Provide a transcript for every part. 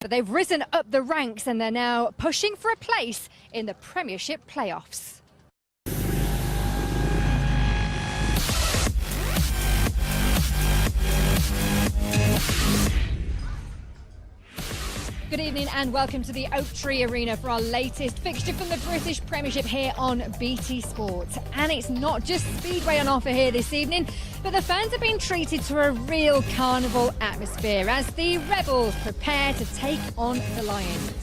But they've risen up the ranks and they're now pushing for a place in the Premiership playoffs. Good evening and welcome to the Oak Tree Arena for our latest fixture from the British Premiership here on BT Sport. And it's not just Speedway on offer here this evening, but the fans are being treated to a real carnival atmosphere as the Rebels prepare to take on the Lions.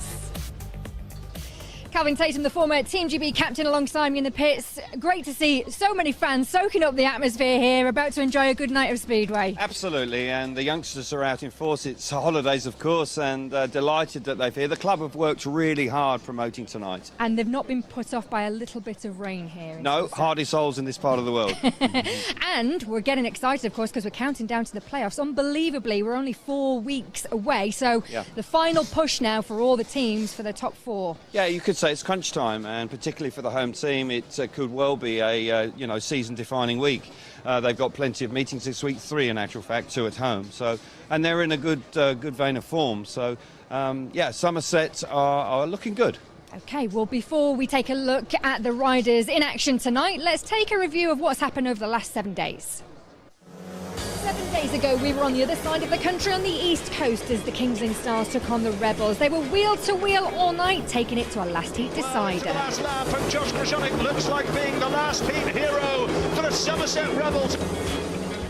Calvin Tatum, the former Team GB captain, alongside me in the pits. Great to see so many fans soaking up the atmosphere here, about to enjoy a good night of Speedway. Absolutely, and the youngsters are out in force. It's holidays, of course, and delighted that they're here. The club have worked really hard promoting tonight. And they've not been put off by a little bit of rain here. No, hardy souls in this part of the world. And we're getting excited, of course, because we're counting down to the playoffs. Unbelievably, we're only 4 weeks away, so the final push now for all the teams for the top 4. Yeah, you could say it's crunch time, and particularly for the home team, it could well be a season-defining week. They've got plenty of meetings this week, 3 in actual fact, 2 at home. So, and they're in a good vein of form. So, Somerset are looking good. OK, well, before we take a look at the riders in action tonight, let's take a review of what's happened over the last 7 days. 7 days ago, we were on the other side of the country on the east coast as the Kings Lynn Stars took on the Rebels. They were wheel to wheel all night, taking it to a last heat decider. Last lap, and Josh Grosjeanic looks like being the last heat hero for the Somerset Rebels.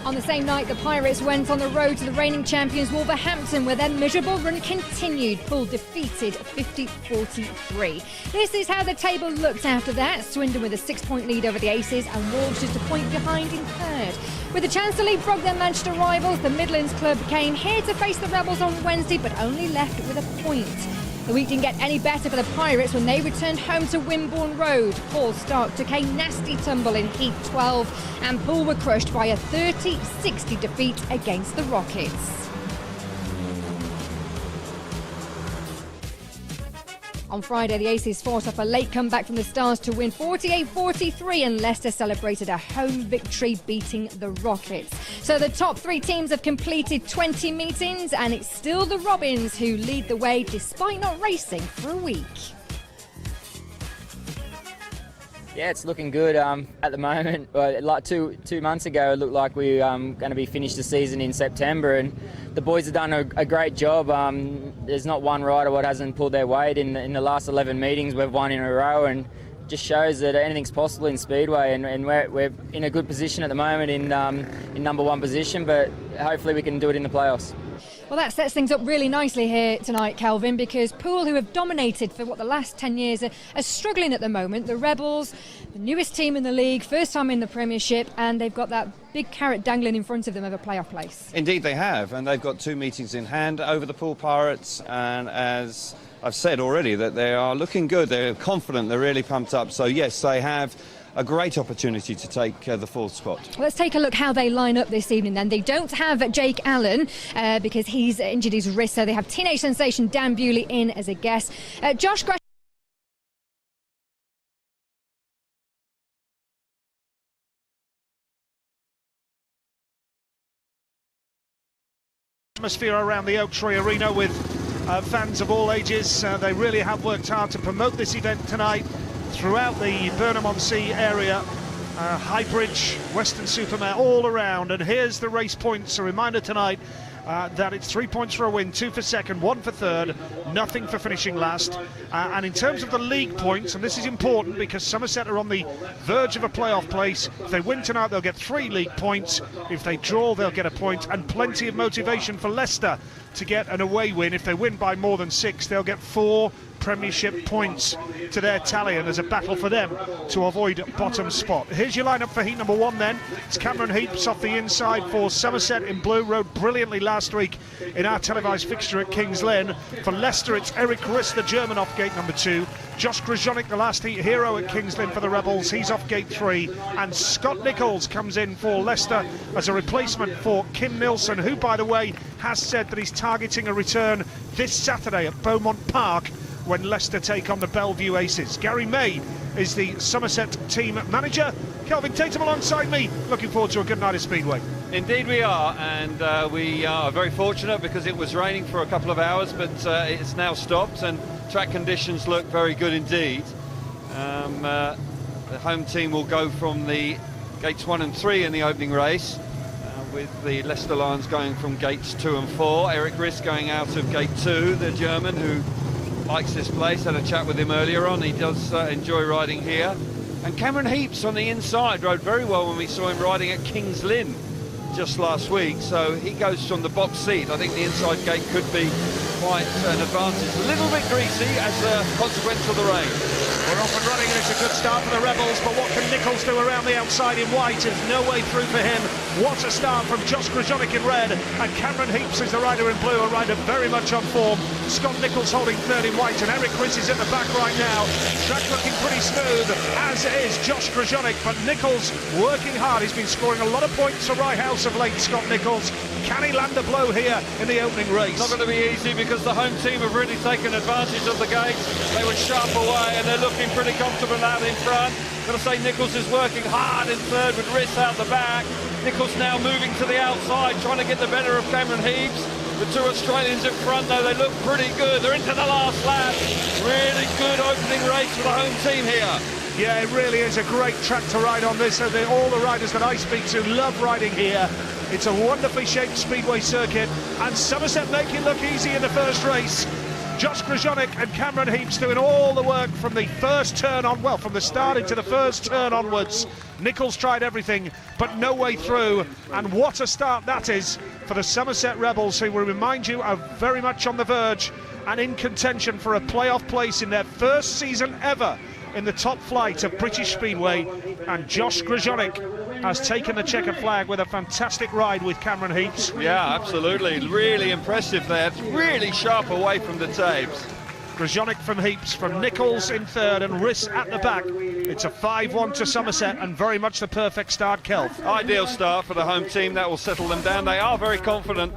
On the same night, the Pirates went on the road to the reigning champions Wolverhampton, where their miserable run continued. Poole defeated 50-43. This is how the table looked after that. Swindon with a 6-point lead over the Aces and Wolves just a point behind in third. With a chance to leapfrog their Manchester rivals, the Midlands club came here to face the Rebels on Wednesday, but only left with a point. The week didn't get any better for the Pirates when they returned home to Wimborne Road. Paul Stark took a nasty tumble in Heat 12 and Poole were crushed by a 30-60 defeat against the Rockets. On Friday, the Aces fought off a late comeback from the Stars to win 48-43, and Leicester celebrated a home victory, beating the Rockets. So the top 3 teams have completed 20 meetings, and it's still the Robins who lead the way despite not racing for a week. Yeah, it's looking good at the moment. Like two months ago, it looked like we were going to be finished the season in September, and the boys have done a great job. There's not one rider what hasn't pulled their weight. In the last 11 meetings, we've won in a row, and just shows that anything's possible in Speedway, and we're in a good position at the moment in number 1 position, but hopefully we can do it in the playoffs. Well, that sets things up really nicely here tonight, Kelvin, because Poole, who have dominated for the last 10 years, are struggling at the moment. The Rebels, the newest team in the league, first time in the Premiership, and they've got that big carrot dangling in front of them of a playoff place. Indeed they have, and they've got 2 meetings in hand over the Poole Pirates, and as I've said already, that they are looking good, they're confident, they're really pumped up. So yes, they have a great opportunity to take the 4th spot. Let's take a look how they line up this evening then. They don't have Jake Allen because he's injured his wrist, so they have teenage sensation Dan Bewley in as a guest. Josh Gresham. Atmosphere around the Oak Tree Arena with fans of all ages. They really have worked hard to promote this event tonight throughout the Burnham-on-Sea area, Highbridge, Weston-super-Mare, all around. And here's the race points. A reminder tonight that it's 3 points for a win, 2 for second, 1 for third, nothing for finishing last. And in terms of the league points, and this is important because Somerset are on the verge of a playoff place. If they win tonight, they'll get 3 league points. If they draw, they'll get a point, and plenty of motivation for Leicester to get an away win. If they win by more than 6, they'll get 4 Premiership points to their tally, and there's a battle for them to avoid bottom spot. Here's your lineup for heat number 1 then. It's Cameron Heaps off the inside for Somerset in blue, rode brilliantly last week in our televised fixture at Kings Lynn. For Leicester, it's Eric Riss, the German, off gate number 2. Josh Grosjeanic, the last heat hero at Kings Lynn for the Rebels, he's off gate 3. And Scott Nichols comes in for Leicester as a replacement for Kim Nilsson, who, by the way, has said that he's targeting a return this Saturday at Beaumont Park when Leicester take on the Bellevue Aces. Gary May is the Somerset team manager. Kelvin Tatum alongside me, looking forward to a good night at Speedway. Indeed we are, and we are very fortunate because it was raining for a couple of hours, but it's now stopped and track conditions look very good indeed. The home team will go from the gates 1 and 3 in the opening race, with the Leicester Lions going from gates 2 and 4. Eric Riss going out of gate 2, the German who likes this place. Had a chat with him earlier on. He does enjoy riding here. And Cameron Heaps on the inside rode very well when we saw him riding at Kings Lynn just last week, so he goes from the box seat. I think the inside gate could be quite an advantage. A little bit greasy as a consequence of the rain. We're off and running, and it's a good start for the Rebels, but what can Nichols do around the outside in white? There's no way through for him. What a start from Josh Grzonik in red, and Cameron Heaps is the rider in blue, a rider very much on form. Scott Nichols holding third in white, and Eric Riss is at the back right now. Track looking pretty smooth, as is Josh Grzonik, but Nichols working hard. He's been scoring a lot of points for Rye House of late, Scott Nichols. Can he land a blow here in the opening race? Not going to be easy because the home team have really taken advantage of the gates. They were sharp away and they're looking pretty comfortable out in front. Got to say Nichols is working hard in third with Riss out the back. Nichols now moving to the outside, trying to get the better of Cameron Heaps. The two Australians in front though, they look pretty good. They're into the last lap. Really good opening race for the home team here. Yeah, it really is a great track to ride on this. All the riders that I speak to love riding here. It's a wonderfully shaped speedway circuit, and Somerset make it look easy in the first race. Josh Grzonik and Cameron Heaps doing all the work from the first turn on, well, from the start into the first turn onwards. Nichols tried everything, but no way through, and what a start that is for the Somerset Rebels, who will remind you are very much on the verge and in contention for a playoff place in their first season ever in the top flight of British Speedway. And Josh Grzonik has taken the checkered flag with a fantastic ride with Cameron Heaps. Yeah, absolutely. Really impressive there. Really sharp away from the tapes. Grzonik from Heaps, from Nichols in third, and Riss at the back. It's a 5-1 to Somerset, and very much the perfect start, Kelv. Ideal start for the home team. That will settle them down. They are very confident,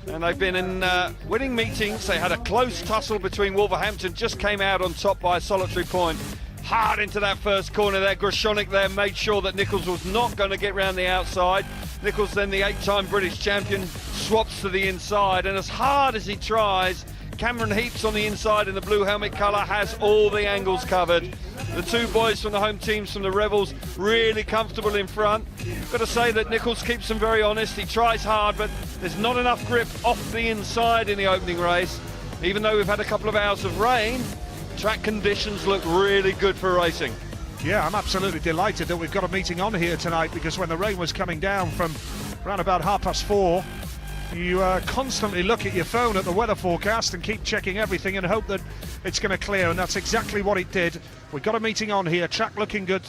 and they've been in winning meetings. They had a close tussle between Wolverhampton, just came out on top by a solitary point. Hard into that first corner there. Grzonik there made sure that Nichols was not going to get round the outside. Nichols, then the 8-time British champion, swaps to the inside, and as hard as he tries, Cameron Heaps on the inside in the blue helmet colour has all the angles covered. The two boys from the home teams from the Rebels really comfortable in front. Got to say that Nichols keeps them very honest. He tries hard, but there's not enough grip off the inside in the opening race. Even though we've had a couple of hours of rain, track conditions look really good for racing. Yeah, I'm absolutely delighted that we've got a meeting on here tonight, because when the rain was coming down from around about 4:30, you constantly look at your phone at the weather forecast and keep checking everything and hope that it's going to clear, and that's exactly what it did. We've got a meeting on here, track looking good,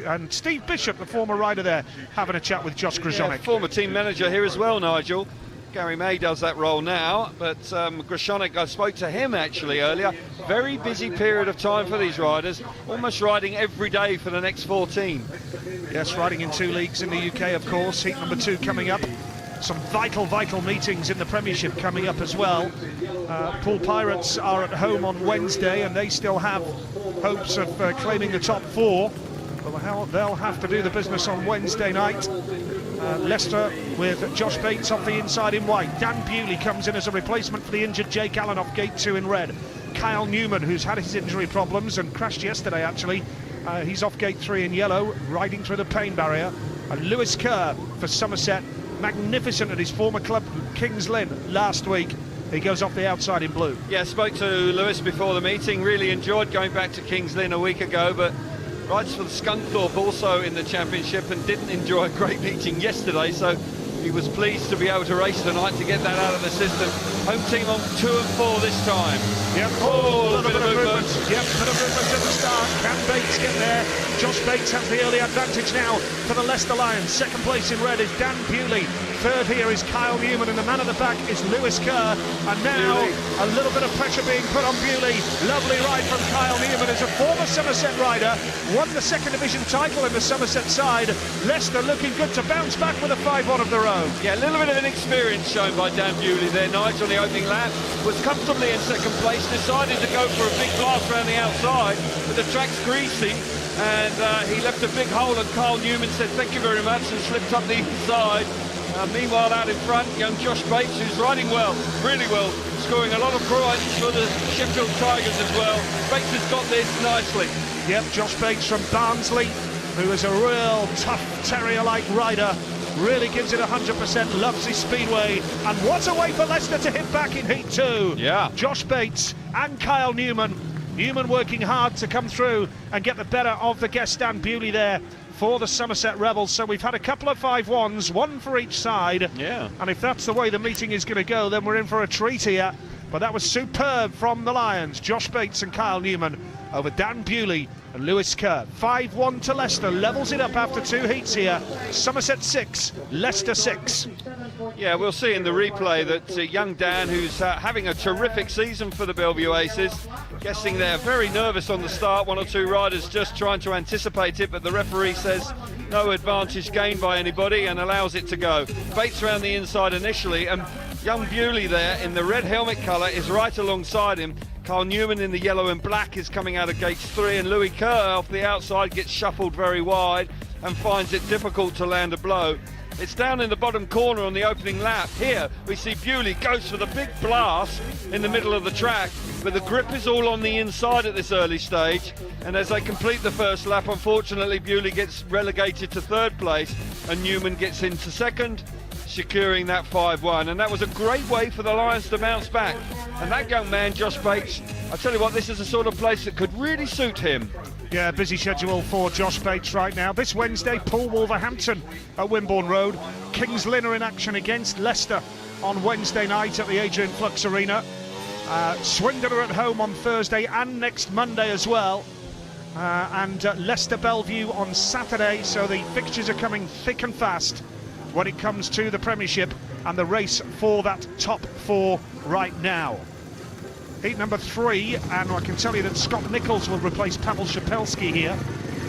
and Steve Bishop, the former rider there, having a chat with Josh Grzonik. Yeah, former team manager here as well, Nigel. Gary May does that role now, but Grzonik, I spoke to him actually earlier. Very busy period of time for these riders, almost riding every day for the next 14. Yes, riding in 2 leagues in the UK, of course. Heat number 2 coming up. Some vital meetings in the Premiership coming up as well. Poole Pirates are at home on Wednesday, and they still have hopes of claiming the top 4. But they'll have to do the business on Wednesday night. Leicester with Josh Bates off the inside in white. Dan Bewley comes in as a replacement for the injured Jake Allen off gate 2 in red. Kyle Newman, who's had his injury problems and crashed yesterday actually, he's off gate 3 in yellow, riding through the pain barrier. And Lewis Kerr for Somerset, magnificent at his former club Kings Lynn last week. He goes off the outside in blue. Yeah, spoke to Lewis before the meeting, really enjoyed going back to Kings Lynn a week ago, but rides for the Scunthorpe also in the championship and didn't enjoy a great meeting yesterday, so he was pleased to be able to race tonight to get that out of the system. Home team on 2 and 4 this time. Yep, a little bit of movement. Yep, bit of movement at the start. Can Bates get there? Josh Bates has the early advantage now for the Leicester Lions. Second place in red is Dan Bewley. Third here is Kyle Newman, and the man at the back is Lewis Kerr. And now a little bit of pressure being put on Bewley. Lovely ride from Kyle Newman as a former Somerset rider. Won the second division title in the Somerset side. Leicester looking good to bounce back with a 5-1 of their own. Yeah, a little bit of inexperience shown by Dan Bewley there. Nigel on the opening lap was comfortably in second place, decided to go for a big blast around the outside, but the track's greasy, and he left a big hole, and Kyle Newman said thank you very much and slipped up the inside. Meanwhile, out in front, young Josh Bates, who's riding well, really well, scoring a lot of points for the Sheffield Tigers as well. Bates has got this nicely. Yep, Josh Bates from Barnsley, who is a real tough terrier-like rider. Really gives it 100%, loves his speedway. And what a way for Leicester to hit back in Heat 2. Yeah. Josh Bates and Kyle Newman. Newman working hard to come through and get the better of the guest Dan Bewley there for the Somerset Rebels. So we've had a couple of 5-1s, one for each side. Yeah. And if that's the way the meeting is going to go, then we're in for a treat here. But that was superb from the Lions. Josh Bates and Kyle Newman over Dan Bewley and Lewis Kerr. 5-1 to Leicester, levels it up after 2 heats here. Somerset 6, Leicester 6. Yeah, we'll see in the replay that young Dan, who's having a terrific season for the Bellevue Aces, guessing they're very nervous on the start. 1 or 2 riders just trying to anticipate it, but the referee says no advantage gained by anybody and allows it to go. Bates around the inside initially, and young Bewley there in the red helmet colour is right alongside him. Kyle Newman in the yellow and black is coming out of gates 3, and Louis Kerr off the outside gets shuffled very wide and finds it difficult to land a blow. It's down in the bottom corner on the opening lap. Here we see Bewley goes for the big blast in the middle of the track, but the grip is all on the inside at this early stage, and as they complete the first lap, unfortunately Bewley gets relegated to 3rd place and Newman gets into 2nd, securing that 5-1. And that was a great way for the Lions to bounce back. And that young man, Josh Bates, I tell you what, this is the sort of place that could really suit him. Yeah, busy schedule for Josh Bates right now. This Wednesday, Poole Wolverhampton at Wimborne Road. Kings Lynn are in action against Leicester on Wednesday night at the Adrian Flux Arena. Swindon are at home on Thursday and next Monday as well. And Leicester Bellevue on Saturday, so the fixtures are coming thick and fast when it comes to the Premiership and the race for that top 4 right now. Heat number 3, and I can tell you that Scott Nichols will replace Pavel Shapelski here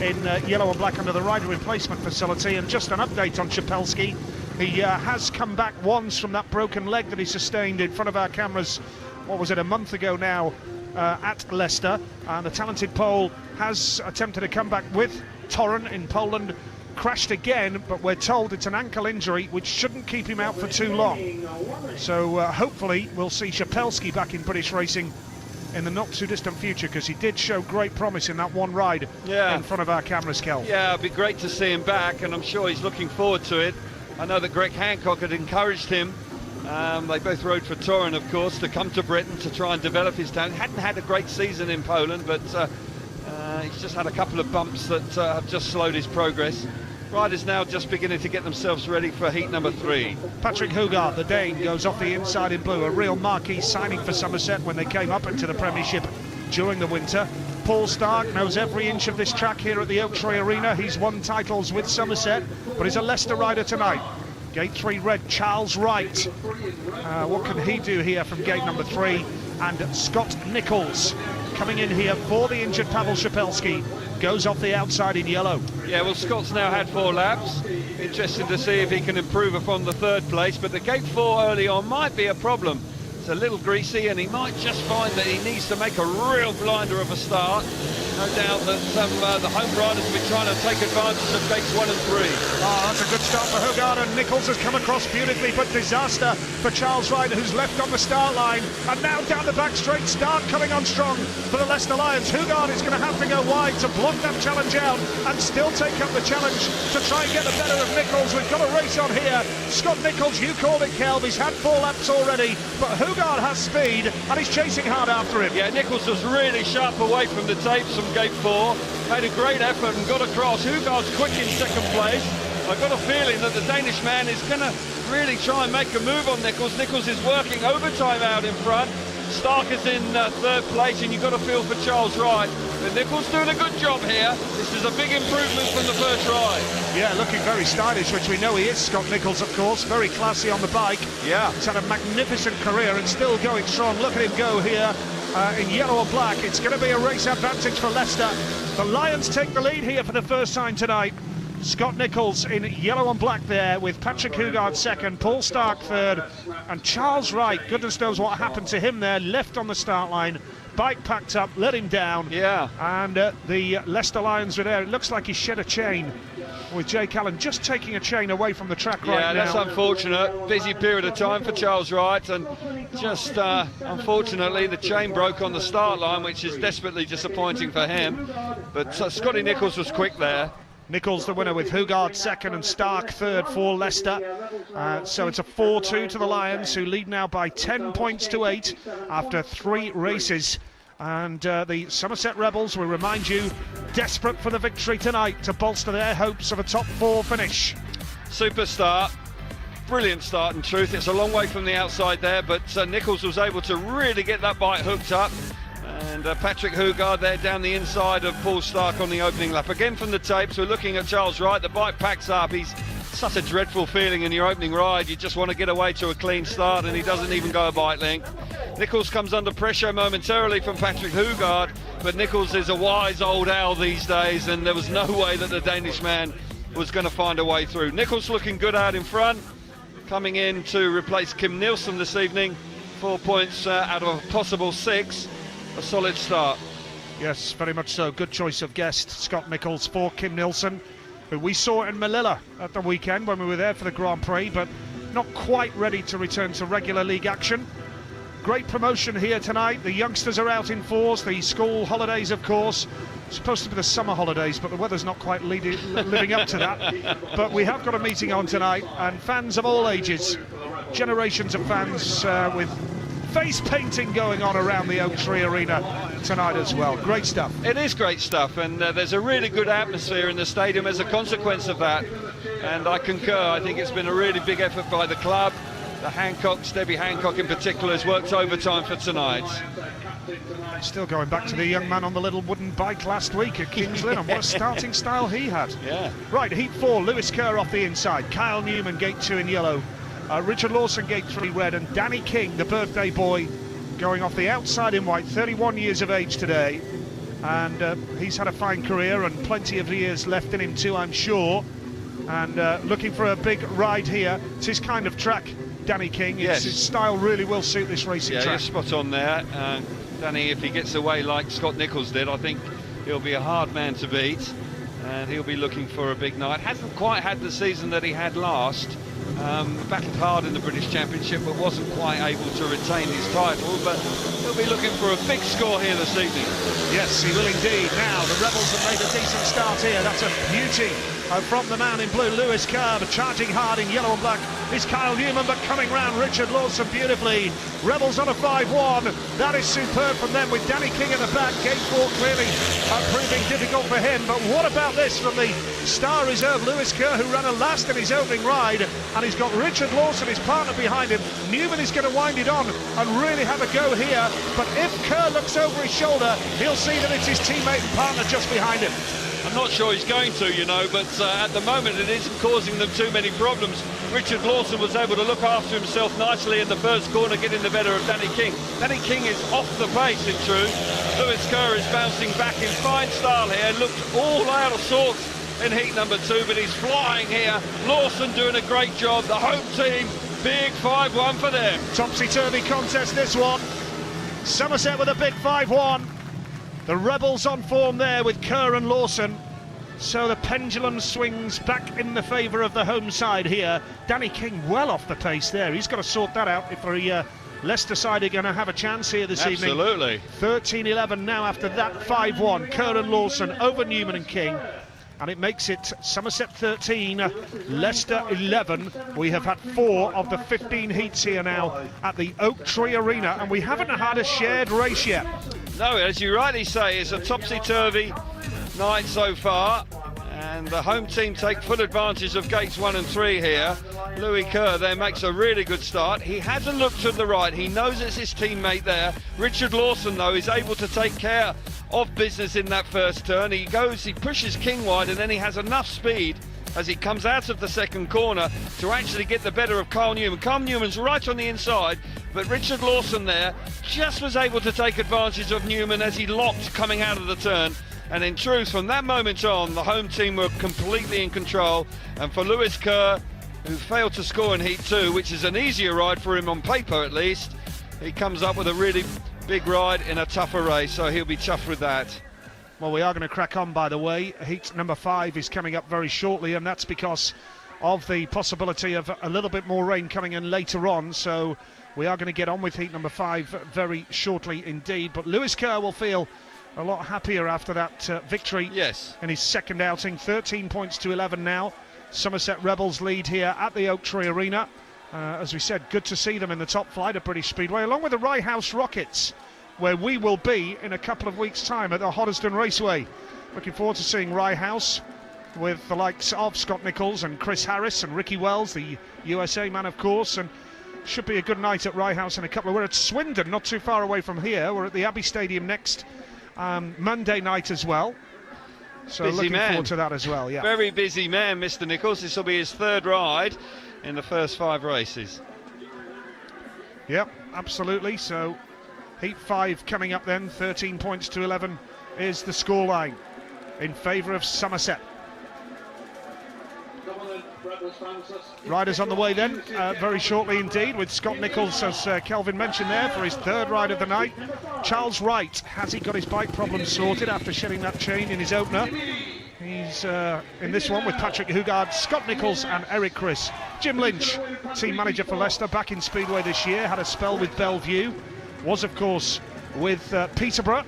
in yellow and black under the rider replacement facility. And just an update on Shapelski, he has come back once from that broken leg that he sustained in front of our cameras, what was it, a month ago now, at Leicester. And the talented Pole has attempted to come back with Torun in Poland, crashed again, but we're told it's an ankle injury which shouldn't keep him out for too long. So hopefully we'll see Shapelski back in British racing in the not too distant future, because he did show great promise in that one ride in front of our cameras, Kel. Yeah, it'd be great to see him back, and I'm sure he's looking forward to it. I know that Greg Hancock had encouraged him. They both rode for Torun, of course, to come to Britain to try and develop his talent. Hadn't had a great season in Poland, but he's just had a couple of bumps that have just slowed his progress. Riders now just beginning to get themselves ready for heat number 3. Patrick Hugard, the Dane, goes off the inside in blue, a real marquee signing for Somerset when they came up into the Premiership during the winter. Paul Stark knows every inch of this track here at the Oak Tree Arena. He's won titles with Somerset, but he's a Leicester rider tonight. Gate 3 red, Charles Wright. What can he do here from gate number 3? And Scott Nichols coming in here for the injured Pavel Shapelski, goes off the outside in yellow. Yeah, well, Scott's now had 4 laps. Interesting to see if he can improve upon the 3rd place, but the gate 4 early on might be a problem. It's a little greasy, and he might just find that he needs to make a real blinder of a start. No doubt that the home riders will be trying to take advantage of gates 1 and 3. Oh, that's a good start for Hugard, and Nichols has come across beautifully, but disaster for Charles Wright, who's left on the start line. And now down the back straight, Stark coming on strong for the Leicester Lions. Hugard is going to have to go wide to block that challenge out and still take up the challenge to try and get the better of Nichols. We've got a race on here. Scott Nichols, you called it, Kelv. He's had 4 laps already, but Hugard has speed and he's chasing hard after him. Yeah, Nichols was really sharp away from the tapes from gate 4, made a great effort and got across. Hugard's quick in 2nd place. I've got a feeling that the Danish man is going to really try and make a move on Nichols. Nichols is working overtime out in front, Stark is in third place, and you've got to feel for Charles Wright. But Nichols doing a good job here. This is a big improvement from the first ride. Yeah, looking very stylish, which we know he is, Scott Nichols, of course. Very classy on the bike. Yeah. He's had a magnificent career and still going strong. Look at him go here in yellow and black. It's going to be a race advantage for Leicester. The Lions take the lead here for the first time tonight. Scott Nichols in yellow and black there, with Patrick Hugard second, Paul Stark third, and Charles Wright, goodness knows what happened to him there, left on the start line, bike packed up, let him down. Yeah. And the Leicester Lions were there. It looks like he shed a chain, with Jake Allen just taking a chain away from the track right now. Yeah, that's unfortunate. Busy period of time for Charles Wright, and just unfortunately the chain broke on the start line, which is desperately disappointing for him. But Scotty Nichols was quick there. Nichols the winner with Hugard second and Stark third for Leicester. So it's a 4-2 to the Lions, who lead now by 10 points to 8 after 3 races. And the Somerset Rebels, we remind you, desperate for the victory tonight to bolster their hopes of a top 4 finish. Super start. Brilliant start, in truth. It's a long way from the outside there, but Nichols was able to really get that bike hooked up. And Patrick Hugard there down the inside of Paul Stark on the opening lap. Again from the tapes, we're looking at Charles Wright. The bike packs up. He's such a dreadful feeling in your opening ride. You just want to get away to a clean start, and he doesn't even go a bike length. Nichols comes under pressure momentarily from Patrick Hugard, but Nichols is a wise old owl these days, and there was no way that the Danish man was going to find a way through. Nichols looking good out in front, coming in to replace Kim Nielsen this evening. 4 points out of a possible 6. A solid start. Yes, very much so. Good choice of guest, Scott Nichols, for Kim Nielsen, who we saw in Melilla at the weekend when we were there for the Grand Prix, but not quite ready to return to regular league action. Great promotion here tonight. The youngsters are out in force. The school holidays, of course, supposed to be the summer holidays, but the weather's not quite living up to that. But we have got a meeting on tonight, and fans of all ages, generations of fans with face painting going on around the Oak Tree Arena tonight as well. Great stuff. It is great stuff, and there's a really good atmosphere in the stadium as a consequence of that, and I concur. I think it's been a really big effort by the club. The Hancocks, Debbie Hancock in particular, has worked overtime for tonight. Still going back to the young man on the little wooden bike last week at Kings Lynn, and what a starting style he had. Yeah. Right, heat 4, Lewis Kerr off the inside, Kyle Newman gate 2 in yellow, Richard Lawson gate 3 red, and Danny King, the birthday boy, going off the outside in white, 31 years of age today. And he's had a fine career and plenty of years left in him too, I'm sure. And looking for a big ride here. It's his kind of track, Danny King. Yes. His style really will suit this racing track. Yeah, you're spot on there. Danny, if he gets away like Scott Nichols did, I think he'll be a hard man to beat. And he'll be looking for a big night. Hasn't quite had the season that he had last. Battled hard in the British Championship, but wasn't quite able to retain his title. But he'll be looking for a big score here this evening. Yes, he will indeed. Now, the Rebels have made a decent start here. That's a beauty from the man in blue, Lewis Kerr. Charging hard in yellow and black is Kyle Newman, but coming round Richard Lawson beautifully. Rebels on a 5-1. That is superb from them, with Danny King at the back. Gate 4 clearly proving difficult for him. But what about this from the star reserve, Lewis Kerr, who ran a last in his opening ride, and he's got Richard Lawson, his partner, behind him. Newman is going to wind it on and really have a go here. But if Kerr looks over his shoulder, he'll see that it's his teammate and partner just behind him. I'm not sure he's going to, you know, but at the moment it isn't causing them too many problems. Richard Lawson was able to look after himself nicely in the first corner, getting the better of Danny King. Danny King is off the pace, in truth. Lewis Kerr is bouncing back in fine style here, looked all out of sorts in heat number 2, but he's flying here. Lawson doing a great job. The home team, big 5-1 for them. Topsy-turvy contest, this one. Somerset with a big 5-1. The Rebels on form there with Kerr and Lawson. So the pendulum swings back in the favour of the home side here. Danny King well off the pace there. He's got to sort that out if the Leicester side are going to have a chance here this evening. Absolutely. 13-11 now after that 5-1. Kerr and Lawson over Newman and King. And it makes it Somerset 13, Leicester 11. We have had 4 of the 15 heats here now at the Oak Tree Arena, and we haven't had a shared race yet. No, as you rightly say, it's a topsy-turvy night so far, And the home team take full advantage of gates 1 and 3 here. Louis Kerr there makes a really good start. He hasn't looked to the right. He knows it's his teammate there. Richard Lawson, though, is able to take care of business in that first turn. He pushes King wide, and then he has enough speed as he comes out of the second corner to actually get the better of Carl Newman. Carl Newman's right on the inside, but Richard Lawson there just was able to take advantage of Newman as he locked coming out of the turn. And in truth, from that moment on, the home team were completely in control. And for Lewis Kerr, who failed to score in Heat 2, which is an easier ride for him on paper at least, he comes up with a really big ride in a tougher race, so he'll be chuffed with that. Well, we are going to crack on, by the way. Heat number 5 is coming up very shortly, and that's because of the possibility of a little bit more rain coming in later on. So we are going to get on with Heat number 5 very shortly indeed. But Lewis Kerr will feel a lot happier after that victory in his second outing. 13 points to 11 now. Somerset Rebels lead here at the Oak Tree Arena. As we said, good to see them in the top flight of British Speedway, along with the Rye House Rockets, where we will be in a couple of weeks' time at the Hoddesdon Raceway. Looking forward to seeing Rye House with the likes of Scott Nichols and Chris Harris and Ricky Wells, the USA man, of course, and should be a good night at Rye House in a couple of... We're at Swindon, not too far away from here. We're at the Abbey Stadium next Monday night as well. So busy looking man. forward to that as well, yeah. Very busy man, Mr. Nichols. This will be his third ride in the first 5 races. Yep, absolutely. So Heat 5 coming up then. 13 points to 11 is the scoreline in favour of Somerset. Riders on the way then, very shortly indeed, with Scott Nichols, as Kelvin mentioned there, for his third ride of the night. Charles Wright, has he got his bike problem sorted after shedding that chain in his opener? He's in this one with Patrick Hugard, Scott Nichols and Eric Chris. Jim Lynch, team manager for Leicester, back in Speedway this year, had a spell with Bellevue, was of course with Peterborough.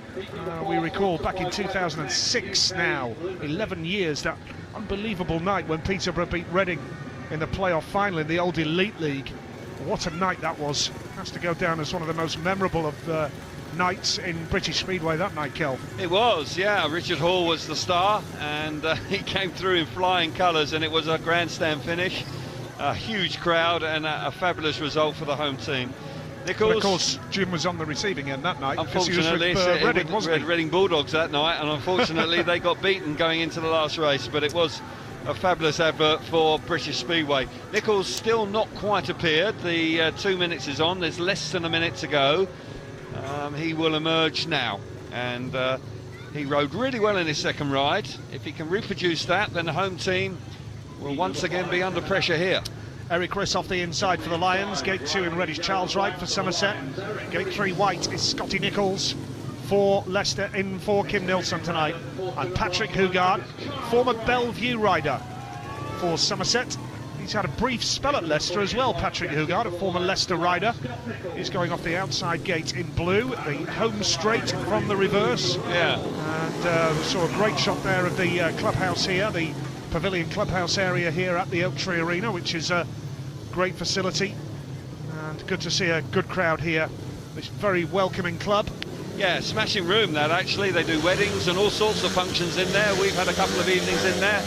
We recall back in 2006 now, 11 years, that unbelievable night when Peterborough beat Reading in the playoff final in the old Elite League. What a night that was. Has to go down as one of the most memorable of nights in British Speedway that night, Kel. It was, yeah. Richard Hall was the star, and he came through in flying colours, and it was a grandstand finish. A huge crowd and a fabulous result for the home team. Nichols, but of course, Jim was on the receiving end that night. Unfortunately, he was with Reading, wasn't he? Reading Bulldogs that night, and unfortunately they got beaten going into the last race, but it was a fabulous advert for British Speedway. Nichols still not quite appeared. The 2 minutes is on. There's less than a minute to go. He will emerge now, and he rode really well in his second ride. If he can reproduce that, then the home team will once again be under pressure here. Eric Chris off the inside for the Lions. Gate 2 in red is Charles Wright for Somerset. Gate 3 white is Scotty Nichols for Leicester, in for Kim Nilsson tonight. And Patrick Hugard, former Bellevue rider for Somerset. He's had a brief spell at Leicester as well, Patrick Hugard, a former Leicester rider. He's going off the outside gate in blue, the home straight from the reverse. Yeah. And we saw a great shot there of the clubhouse here, the Pavilion clubhouse area here at the Oak Tree Arena, which is a great facility, and good to see a good crowd here. This very welcoming club. Yeah, smashing room that actually. They do weddings and all sorts of functions in there. We've had a couple of evenings in there.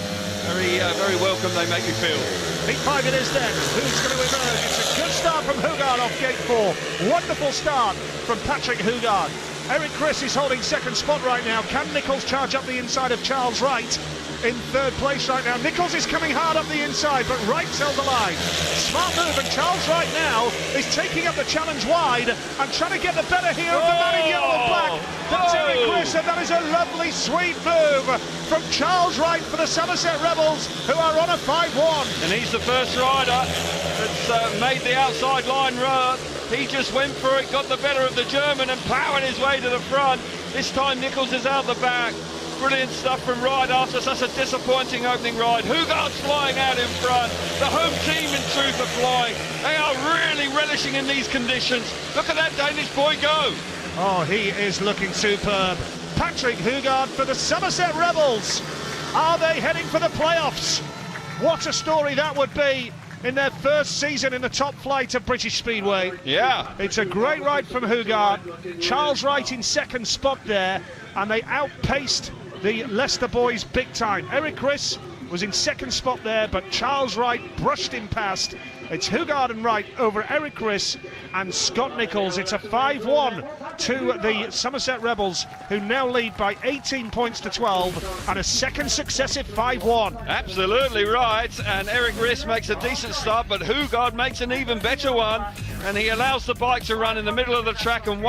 Very welcome they make you feel. Heat 5 it is then. Who's going to emerge? It's a good start from Hugard off gate 4. Wonderful start from Patrick Hugard. Eric Chris is holding second spot right now. Can Nichols charge up the inside of Charles Wright? In third place right now. Nichols is coming hard up the inside, but Wright's held the line. Smart move, and Charles Wright now is taking up the challenge wide and trying to get the better here of the man in yellow and black. That's Eric Chris, and that is a lovely, sweet move from Charles Wright for the Somerset Rebels, who are on a 5-1. And he's the first rider that's made the outside line run. He just went for it, got the better of the German and powered his way to the front. This time Nichols is out the back. Brilliant stuff from Wright after such a disappointing opening ride. Hugard's flying out in front. The home team in truth are flying. They are really relishing in these conditions. Look at that Danish boy go. Oh, he is looking superb. Patrick Hugard for the Somerset Rebels. Are they heading for the playoffs? What a story that would be in their first season in the top flight of British Speedway. Yeah. It's a great ride from Hugard. Charles Wright in second spot there, and they outpaced the Leicester boys big time. Eric Riss was in second spot there, but Charles Wright brushed him past. It's Hugard and Wright over Eric Riss and Scott Nichols. It's a 5-1 to the Somerset Rebels, who now lead by 18 points to 12, and a second successive 5-1. Absolutely right, and Eric Riss makes a decent start, but Hugard makes an even better one, and he allows the bike to run in the middle of the track, and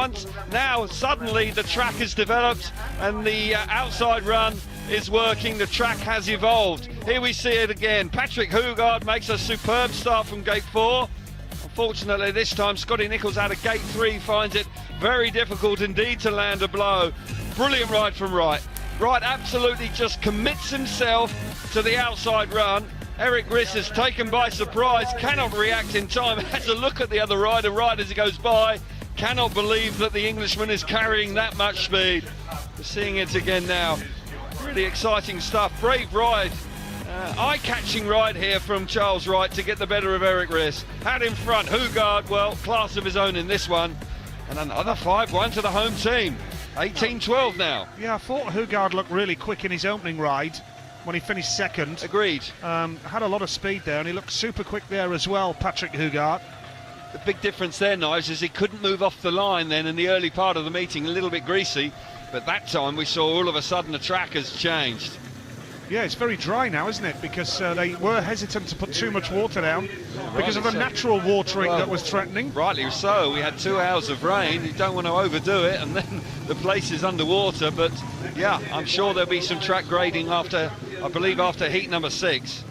now suddenly the track is developed and the outside run is working. The track has evolved. Here we see it again. Patrick Hugard makes a superb start from gate 4. Unfortunately this time Scotty Nichols out of gate 3 finds it very difficult indeed to land a blow. Brilliant ride from Wright. Wright absolutely just commits himself to the outside run. Eric Riss is taken by surprise, cannot react in time, has a look at the other rider right as he goes by, cannot believe that the Englishman is carrying that much speed. We're seeing it again now. Really exciting stuff. Brave ride, eye-catching ride here from Charles Wright to get the better of Eric Riss. Out in front, Hugard, well, class of his own in this one. And another 5-1 to the home team. 18-12 now. Yeah, I thought Hugard looked really quick in his opening ride when he finished second. Agreed. Had a lot of speed there, and he looked super quick there as well, Patrick Hugard. The big difference there, Knives, is he couldn't move off the line then in the early part of the meeting, a little bit greasy. But that time we saw all of a sudden the track has changed. Yeah, it's very dry now, isn't it? Because they were hesitant to put too much water down because of the natural watering that was threatening. Rightly so. We had 2 hours of rain. You don't want to overdo it, and then the place is underwater. But yeah, I'm sure there'll be some track grading after, I believe, after heat number 6.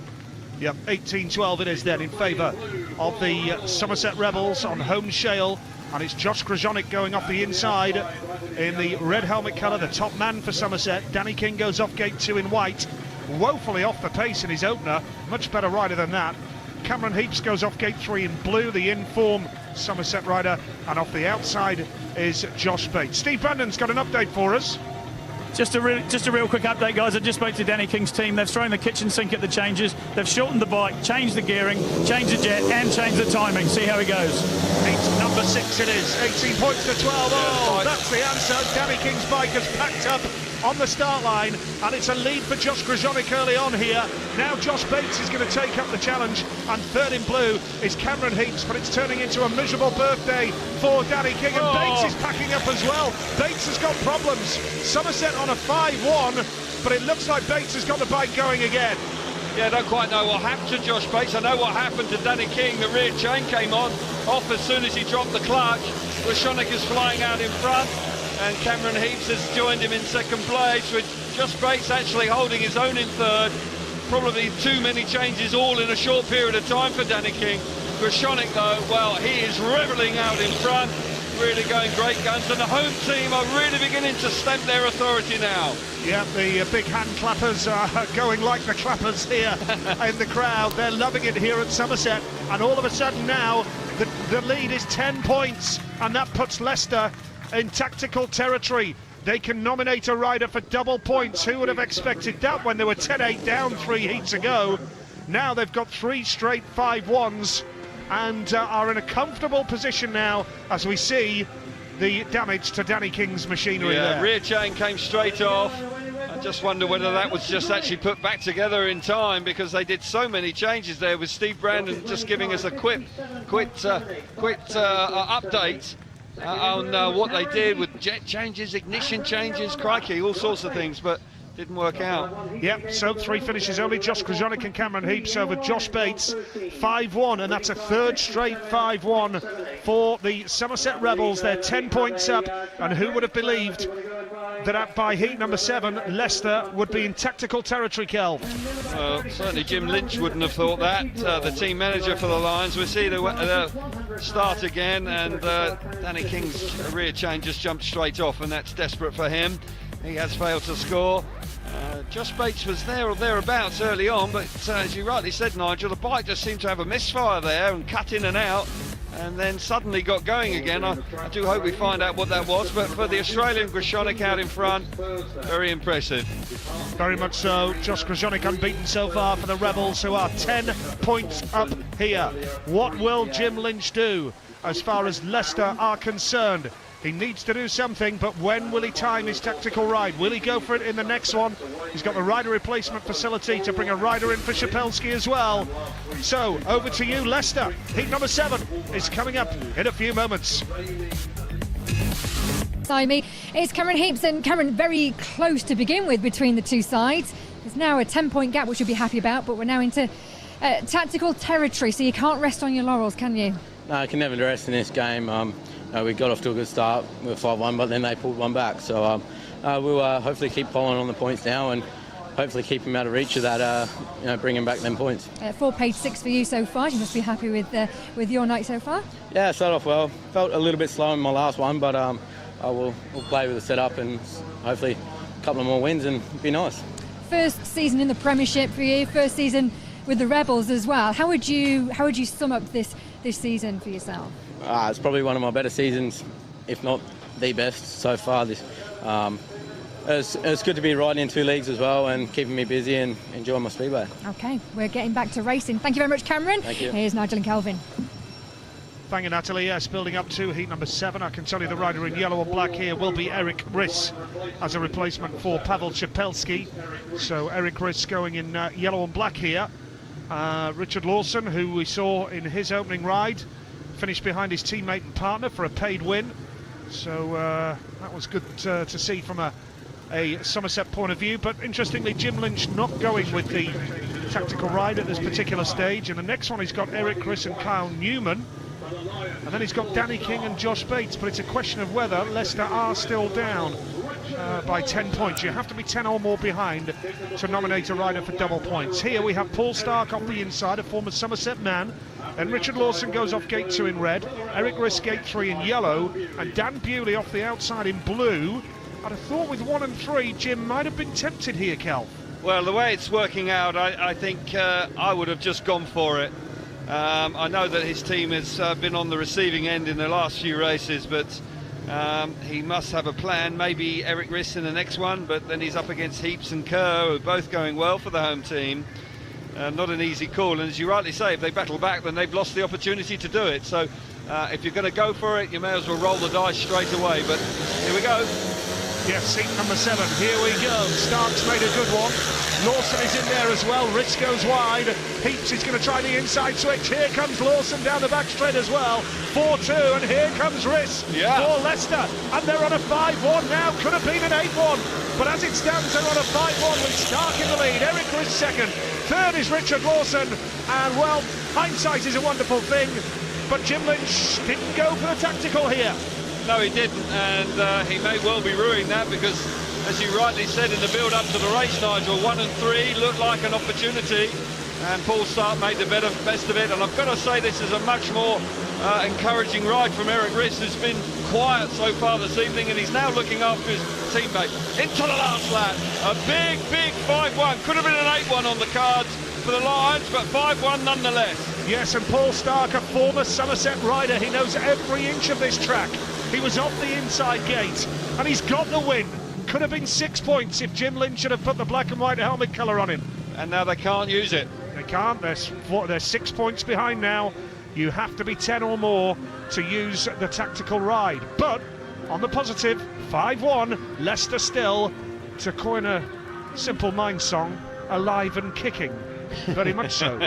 Yep, 18-12 it is then in favour of the Somerset Rebels on home shale. And it's Josh Krzyzonic going off the inside in the red helmet colour, the top man for Somerset. Danny King goes off gate 2 in white, woefully off the pace in his opener, much better rider than that. Cameron Heaps goes off gate 3 in blue, the in-form Somerset rider, and off the outside is Josh Bates. Steve Brandon's got an update for us. Just a real quick update, guys. I just spoke to Danny King's team. They've thrown the kitchen sink at the changes. They've shortened the bike, changed the gearing, changed the jet, and changed the timing. See how he goes. Number 6 it is. 18 points to 12. Oh, that's the answer. Danny King's bike has packed up on the start line, and it's a lead for Josh Krzyzonic early on here. Now Josh Bates is going to take up the challenge, and third in blue is Cameron Heaps, but it's turning into a miserable birthday for Danny King, and Bates is packing up as well. Bates has got problems. Somerset on a 5-1, but it looks like Bates has got the bike going again. Yeah, I don't quite know what happened to Josh Bates. I know what happened to Danny King. The rear chain came off as soon as he dropped the clutch. Krzyzonic is flying out in front, and Cameron Heaps has joined him in second place, with Josh Bates actually holding his own in third. Probably too many changes all in a short period of time for Danny King. Krzyzonic, though, well, he is revelling out in front, really going great guns, and the home team are really beginning to stamp their authority now. Yeah, the big hand clappers are going like the clappers here in the crowd. They're loving it here at Somerset, and all of a sudden now the lead is 10 points, and that puts Leicester in tactical territory. They can nominate a rider for double points. Who would have expected that when they were 10-8 down 3 heats ago? Now they've got 3 straight 5-1s and are in a comfortable position now as we see the damage to Danny King's machinery there. Rear chain came straight off. I just wonder whether that was just actually put back together in time, because they did so many changes there, with Steve Brandon just giving us a quick update on what they did with jet changes, ignition changes, crikey, all sorts of things, but didn't work out. Yep, so 3 finishes only. Josh Krzyzonic and Cameron Heaps over Josh Bates. 5-1, and that's a third straight 5-1 for the Somerset Rebels. They're 10 points up, and who would have believed that by heat number 7, Leicester would be in tactical territory, Kel? Well, certainly Jim Lynch wouldn't have thought that. The team manager for the Lions. We see the start again, and Danny King's rear chain just jumped straight off, and that's desperate for him. He has failed to score. Josh Bates was there or thereabouts early on, but as you rightly said, Nigel, the bike just seemed to have a misfire there and cut in and out, and then suddenly got going again. I do hope we find out what that was, but for the Australian, Krzyzonic out in front, very impressive. Very much so. Josh Krzyzonic unbeaten so far for the Rebels, who are 10 points up here. What will Jim Lynch do as far as Leicester are concerned? He needs to do something, but when will he time his tactical ride? Will he go for it in the next one? He's got the rider replacement facility to bring a rider in for Szapelski as well. So, over to you, Leicester. Heat number 7 is coming up in a few moments. Simon, it's Cameron Heaps, and Cameron, very close to begin with between the two sides. There's now a 10-point gap, which you'll be happy about, but we're now into tactical territory, so you can't rest on your laurels, can you? No, I can never rest in this game. We got off to a good start with 5-1, but then they pulled one back. So we'll hopefully keep following on the points now and hopefully keep him out of reach of that, bringing back them points. 4 page 6 for you so far. You must be happy with your night so far. Yeah, started off well. Felt a little bit slow in my last one, but we'll play with the setup and hopefully a couple of more wins and be nice. First season in the Premiership for you. First season with the Rebels as well. How would you sum up this season for yourself? It's probably one of my better seasons, if not the best so far. It's good to be riding in 2 leagues as well and keeping me busy and enjoying my Speedway. Okay, we're getting back to racing. Thank you very much, Cameron. Thank you. Here's Nigel and Kelvin. Thank you, Natalie. Yes, building up to heat number 7. I can tell you the rider in yellow and black here will be Eric Riss as a replacement for Pavel Szapelski. So Eric Riss going in yellow and black here. Richard Lawson, who we saw in his opening ride, finished behind his teammate and partner for a paid win. So that was good to see from a Somerset point of view. But interestingly, Jim Lynch not going with the tactical ride at this particular stage. And the next one, he's got Eric Riss and Kyle Newman. And then he's got Danny King and Josh Bates. But it's a question of whether Leicester are still down by 10 points. You have to be 10 or more behind to nominate a rider for double points. Here we have Paul Stark off the inside, a former Somerset man. Then Richard Lawson goes off gate 2 in red, Eric Riss gate 3 in yellow, and Dan Bewley off the outside in blue. I'd have thought with 1 and 3, Jim might have been tempted here, Cal. Well, the way it's working out, I think I would have just gone for it. I know that his team has been on the receiving end in the last few races, but he must have a plan. Maybe Eric Riss in the next one, but then he's up against Heaps and Kerr, who are both going well for the home team. Not an easy call, and as you rightly say, if they battle back, then they've lost the opportunity to do it. So if you're going to go for it, you may as well roll the dice straight away. But here we go. Yes, seat number 7, here we go. Stark's made a good one. Lawson is in there as well. Riss goes wide. Heaps is going to try the inside switch. Here comes Lawson down the back straight as well. 4-2, and here comes Riss for Leicester. And they're on a 5-1 now. Could have been an 8-1. But as it stands, they're on a 5-1 with Stark in the lead. Eric Riss second. Third is Richard Lawson. And, well, hindsight is a wonderful thing. But Jim Lynch didn't go for the tactical here. No, he didn't, and he may well be ruining that because, as you rightly said in the build-up to the race, Nigel, 1 and 3 looked like an opportunity, and Paul Stark made the best of it. And I've got to say, this is a much more encouraging ride from Eric Riss, who's been quiet so far this evening, and he's now looking after his teammate into the last lap. A big 5-1. Could have been an 8-1 on the cards for the Lions, but 5-1 nonetheless. Yes, and Paul Stark, a former Somerset rider, he knows every inch of this track. He was off the inside gate, and he's got the win. Could have been 6 points if Jim Lynch should have put the black and white helmet colour on him. And now they can't use it. They can't. They're 6 points behind now. You have to be 10 or more to use the tactical ride. But, on the positive, 5-1, Leicester still, to coin a simple mind song, alive and kicking. Very much so.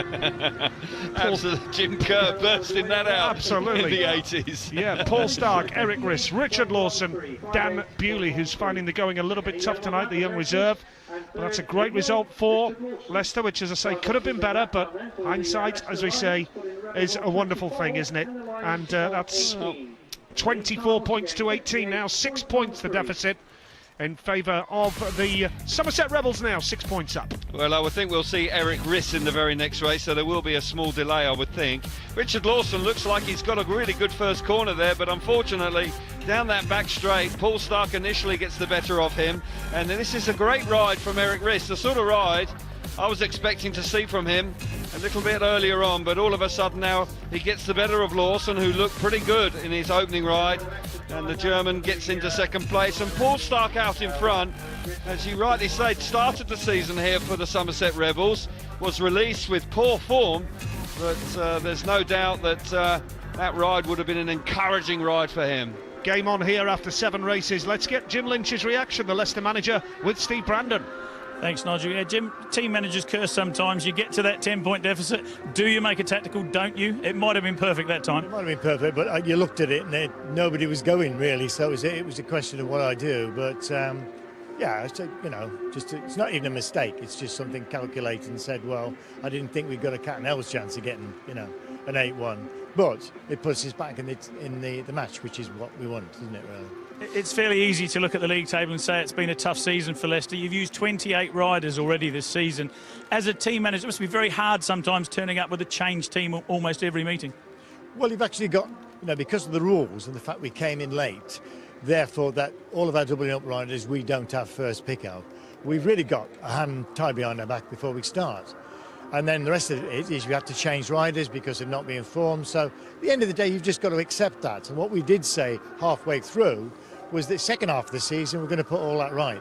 Absolutely, Jim Kerr bursting that out. Absolutely. In the 80s. Yeah, Paul Stark, Eric Riss, Richard Lawson, Dan Bewley, who's finding the going a little bit tough tonight, the young reserve. But that's a great result for Leicester, which, as I say, could have been better, but hindsight, as we say, is a wonderful thing, isn't it? And that's 24 points to 18 now, 6 points the deficit in favour of the Somerset Rebels now, 6 points up. Well, I would think we'll see Eric Riss in the very next race, so there will be a small delay, I would think. Richard Lawson looks like he's got a really good first corner there, but unfortunately, down that back straight, Paul Stark initially gets the better of him, and this is a great ride from Eric Riss, the sort of ride I was expecting to see from him a little bit earlier on, but all of a sudden now he gets the better of Lawson, who looked pretty good in his opening ride, and the German gets into second place, and Paul Stark out in front, as you rightly said, started the season here for the Somerset Rebels, was released with poor form, but there's no doubt that that ride would have been an encouraging ride for him. Game on here after 7 races. Let's get Jim Lynch's reaction, the Leicester manager, with Steve Brandon. Thanks, Nigel. Yeah, Jim, team managers curse sometimes. You get to that 10-point deficit. Do you make a tactical? Don't you? It might have been perfect that time. It might have been perfect, but you looked at it and nobody was going really, so it was a question of what I do. But yeah, it's not even a mistake. It's just something calculated and said, well, I didn't think we'd got a cat and hell's chance of getting, an 8-1. But it puts us back in the match, which is what we want, isn't it, really? It's fairly easy to look at the league table and say it's been a tough season for Leicester. You've used 28 riders already this season. As a team manager, it must be very hard sometimes turning up with a changed team almost every meeting. Well, you've actually got, because of the rules and the fact we came in late, therefore that all of our doubling up riders, we don't have first pick-out. We've really got a hand tied behind our back before we start. And then the rest of it is you have to change riders because of not being formed. So at the end of the day, you've just got to accept that. And what we did say halfway through was that second half of the season, we're going to put all that right.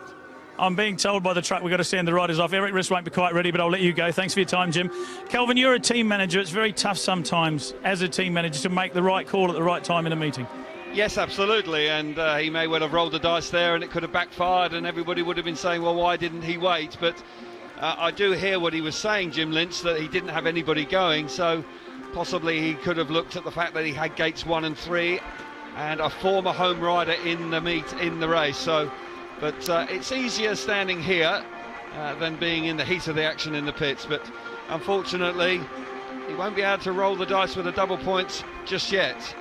I'm being told by the truck we've got to send the riders off. Eric Riss won't be quite ready, but I'll let you go. Thanks for your time, Jim. Kelvin, you're a team manager. It's very tough sometimes as a team manager to make the right call at the right time in a meeting. Yes, absolutely, and he may well have rolled the dice there and it could have backfired and everybody would have been saying, well, why didn't he wait? But I do hear what he was saying, Jim Lynch, that he didn't have anybody going, so possibly he could have looked at the fact that he had gates 1 and 3 and a former home rider in the meet, in the race. So, but it's easier standing here than being in the heat of the action in the pits. But unfortunately, he won't be able to roll the dice with a double point just yet.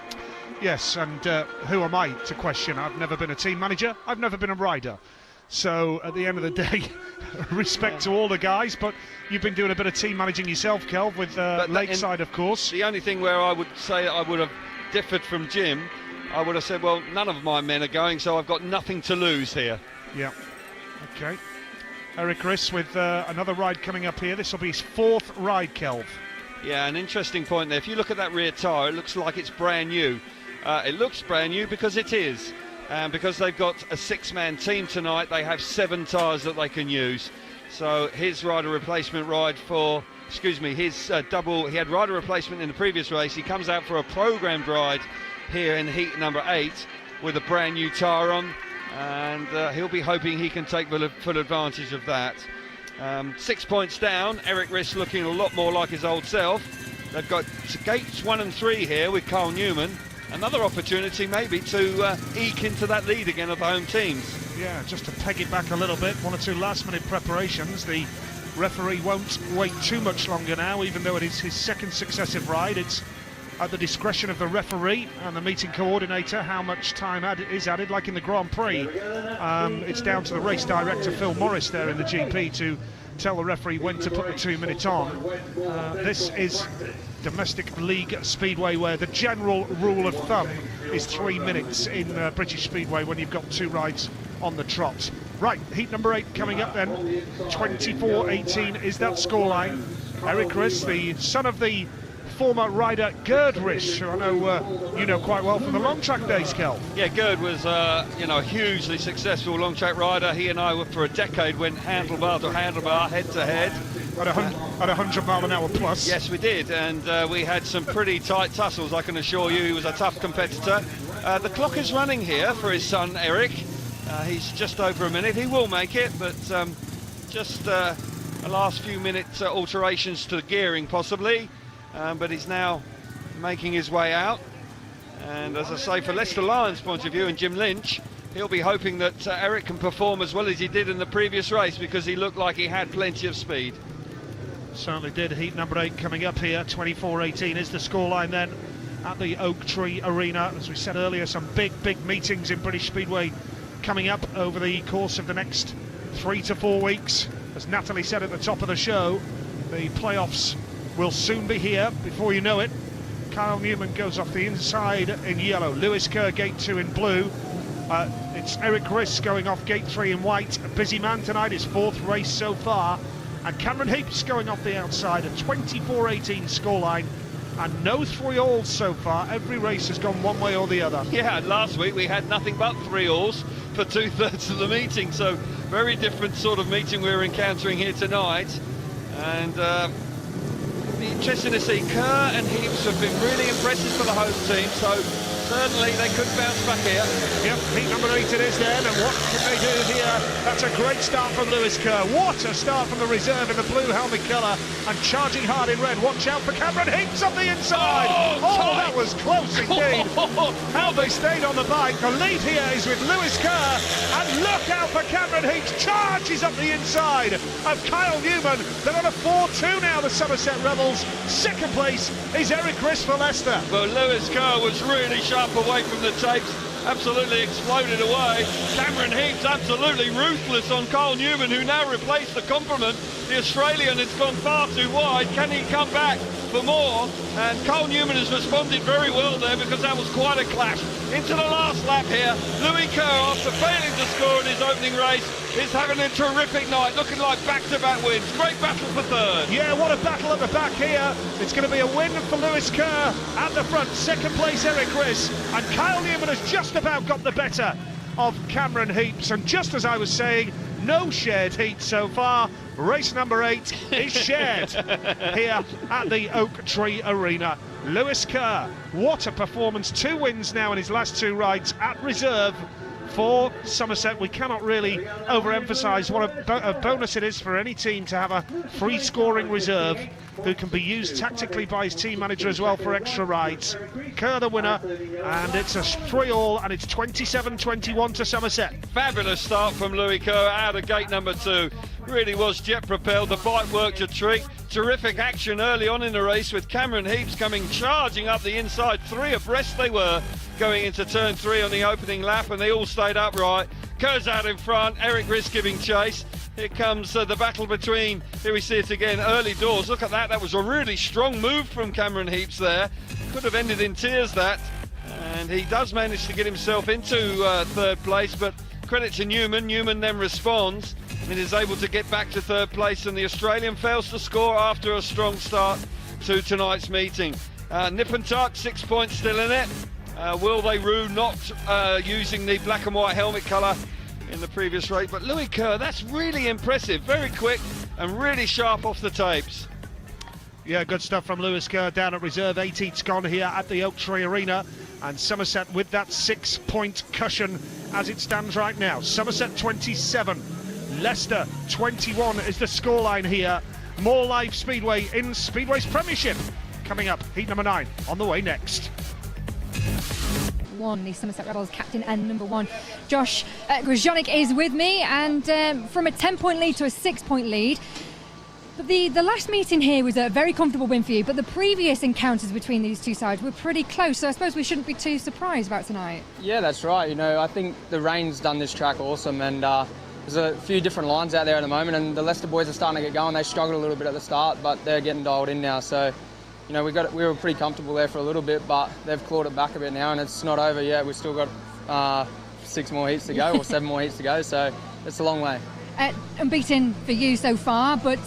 Yes, and who am I to question? I've never been a team manager. I've never been a rider. So at the end of the day, respect to all the guys, but you've been doing a bit of team managing yourself, Kelv, with Lakeside, of course. The only thing where I would say I would have differed from Jim, I would have said, well, none of my men are going, so I've got nothing to lose here. Yeah. Okay. Eric Riss with another ride coming up here. This will be his 4th ride, Kelv. Yeah, an interesting point there. If you look at that rear tyre, it looks like it's brand new. It looks brand new because it is. And because they've got a 6-man team tonight, they have 7 tyres that they can use. So his rider replacement ride for, his double, he had rider replacement in the previous race. He comes out for a programmed ride here in heat number 8 with a brand new tyre on. And he'll be hoping he can take full advantage of that. 6 points down, Eric Riss looking a lot more like his old self. They've got gates 1 and 3 here with Carl Newman. Another opportunity maybe to eke into that lead again of the home teams. Yeah, just to peg it back a little bit, 1 or 2 last-minute preparations. The referee won't wait too much longer now, even though it is his 2nd successive ride. It's at the discretion of the referee and the meeting coordinator how much time is added, like in the Grand Prix. It's down to the race director, Phil Morris, there in the GP to tell the referee when to put the 2 minutes on. This is domestic league Speedway, where the general rule of thumb is 3 minutes in British Speedway when you've got 2 rides on the trot. Right, heat number 8 coming up then. 24-18 is that scoreline. Eric Riss, the son of the former rider Gerd Riss, who I know you know quite well from the long track days, Kel. Yeah, Gerd was a hugely successful long track rider. He and I were for a decade went handlebar to handlebar, head to head. At 100 mile an hour plus. Yes, we did, and we had some pretty tight tussles, I can assure you. He was a tough competitor. The clock is running here for his son, Eric. He's just over a minute. He will make it, but just a last few minute alterations to the gearing, possibly. But he's now making his way out. And as I say, for Leicester Lions' point of view and Jim Lynch, he'll be hoping that Eric can perform as well as he did in the previous race, because he looked like he had plenty of speed. Certainly did. Heat number 8 coming up here. 24-18 is the scoreline then at the Oak Tree Arena. As we said earlier, some big meetings in British Speedway coming up over the course of the next 3 to 4 weeks. As Natalie said at the top of the show, the playoffs will soon be here. Before you know it, Kyle Newman goes off the inside in yellow. Lewis Kerr, gate 2 in blue. It's Eric Riss going off gate 3 in white. A busy man tonight, his 4th race so far. And Cameron Heaps going off the outside. A 24-18 scoreline. And no 3-alls so far. Every race has gone one way or the other. Yeah, last week we had nothing but 3-alls for 2/3 of the meeting. So very different sort of meeting we're encountering here tonight. And it'll be interesting to see. Kerr and Heaps have been really impressive for the home team. So Certainly they could bounce back here. Yep, heat number 8 it is then, and what can they do here? That's a great start from Lewis Kerr. What a start from the reserve in the blue helmet colour, and charging hard in red. Watch out for Cameron Heaps on the inside. Oh, that was close indeed. How they stayed on the bike. The lead here is with Lewis Kerr, and look out for Cameron Heaps. Charges up the inside of Kyle Newman. They're on a 4-2 now, the Somerset Rebels. Second place is Eric Riss for Leicester. Well, Lewis Kerr was really sharp away from the tapes, absolutely exploded away. Cameron Heaps absolutely ruthless on Kyle Newman, who now replaced the compliment. The Australian has gone far too wide. Can he come back for more? And Kyle Newman has responded very well there, because that was quite a clash. Into the last lap here, Louis Kerr, after failing to score in his opening race, is having a terrific night, looking like back-to-back wins. Great battle for third. Yeah, what a battle at the back here. It's going to be a win for Lewis Kerr at the front. Second place, Eric Riss. And Kyle Newman has just about got the better of Cameron Heaps. And just as I was saying, no shared heat so far. Race number 8 is shared here at the Oak Tree Arena. Lewis Kerr, what a performance. 2 wins now in his last 2 rides at reserve for Somerset. We cannot really overemphasise what a bonus it is for any team to have a free scoring reserve who can be used tactically by his team manager as well for extra rides. Kerr the winner, and it's a 3-all, and it's 27-21 to Somerset. Fabulous start from Louis Kerr out of gate number 2. Really was jet propelled. The bike worked a treat. Terrific action early on in the race, with Cameron Heaps coming charging up the inside. 3 abreast they were going into turn 3 on the opening lap, and they all stayed upright. Kerr's out in front, Eric Riss giving chase. Here comes the battle between, here we see it again, early doors. Look at that, that was a really strong move from Cameron Heaps there. Could have ended in tears, that. And he does manage to get himself into third place, but credit to Newman. Newman then responds and is able to get back to third place, and the Australian fails to score after a strong start to tonight's meeting. Nip and tuck, 6 points still in it. Will they rue not using the black and white helmet colour in the previous race? But Louis Kerr, that's really impressive. Very quick and really sharp off the tapes. Yeah, good stuff from Lewis Kerr down at reserve. 8 heats gone here at the Oak Tree Arena, and Somerset with that 6-point cushion as it stands right now. Somerset 27, Leicester 21 is the scoreline here. More live Speedway in Speedway's Premiership coming up. Heat number 9 on the way next. The Somerset Rebels captain and number 1 Josh Grzyonic is with me, and from a 10-point lead to a 6-point lead. But the last meeting here was a very comfortable win for you, but the previous encounters between these two sides were pretty close, so I suppose we shouldn't be too surprised about tonight. Yeah, that's right. You know, I think the rain's done this track awesome, and there's a few different lines out there at the moment, and the Leicester boys are starting to get going. They struggled a little bit at the start, but they're getting dialed in now. So, you know, we were pretty comfortable there for a little bit, but they've clawed it back a bit now, and it's not over yet. We've still got 6 more heats to go, or 7 more heats to go, so it's a long way. Unbeaten for you so far, but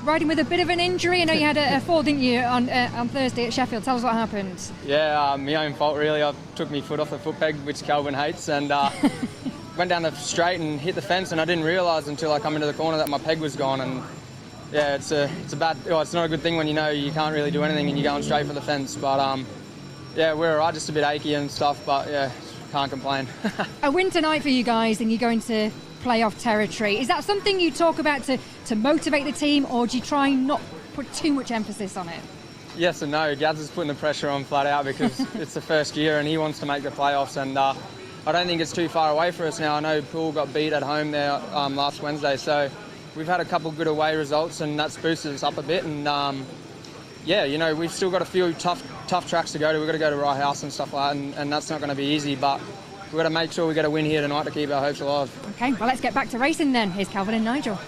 riding with a bit of an injury. I know you had a fall, didn't you, on Thursday at Sheffield? Tell us what happened. Yeah, my own fault really. I took my foot off the foot peg, which Calvin hates, and went down the straight and hit the fence, and I didn't realise until I come into the corner that my peg was gone. And yeah, it's not a good thing when you know you can't really do anything and you're going straight for the fence. But yeah, we're alright, just a bit achy and stuff, but yeah, can't complain. A win tonight for you guys, and you're going to playoff territory. Is that something you talk about to motivate the team, or do you try not put too much emphasis on it? Yes and no. Gads is putting the pressure on flat out, because it's the first year and he wants to make the playoffs, and I don't think it's too far away for us now. I know Poole got beat at home there last Wednesday, so we've had a couple good away results, and that's boosted us up a bit. And yeah, you know, we've still got a few tough tracks to go to. We've got to go to Rye House and stuff like that, and that's not going to be easy, but we've got to make sure we get a win here tonight to keep our hopes alive. Okay, well, let's get back to racing then. Here's Calvin and Nigel.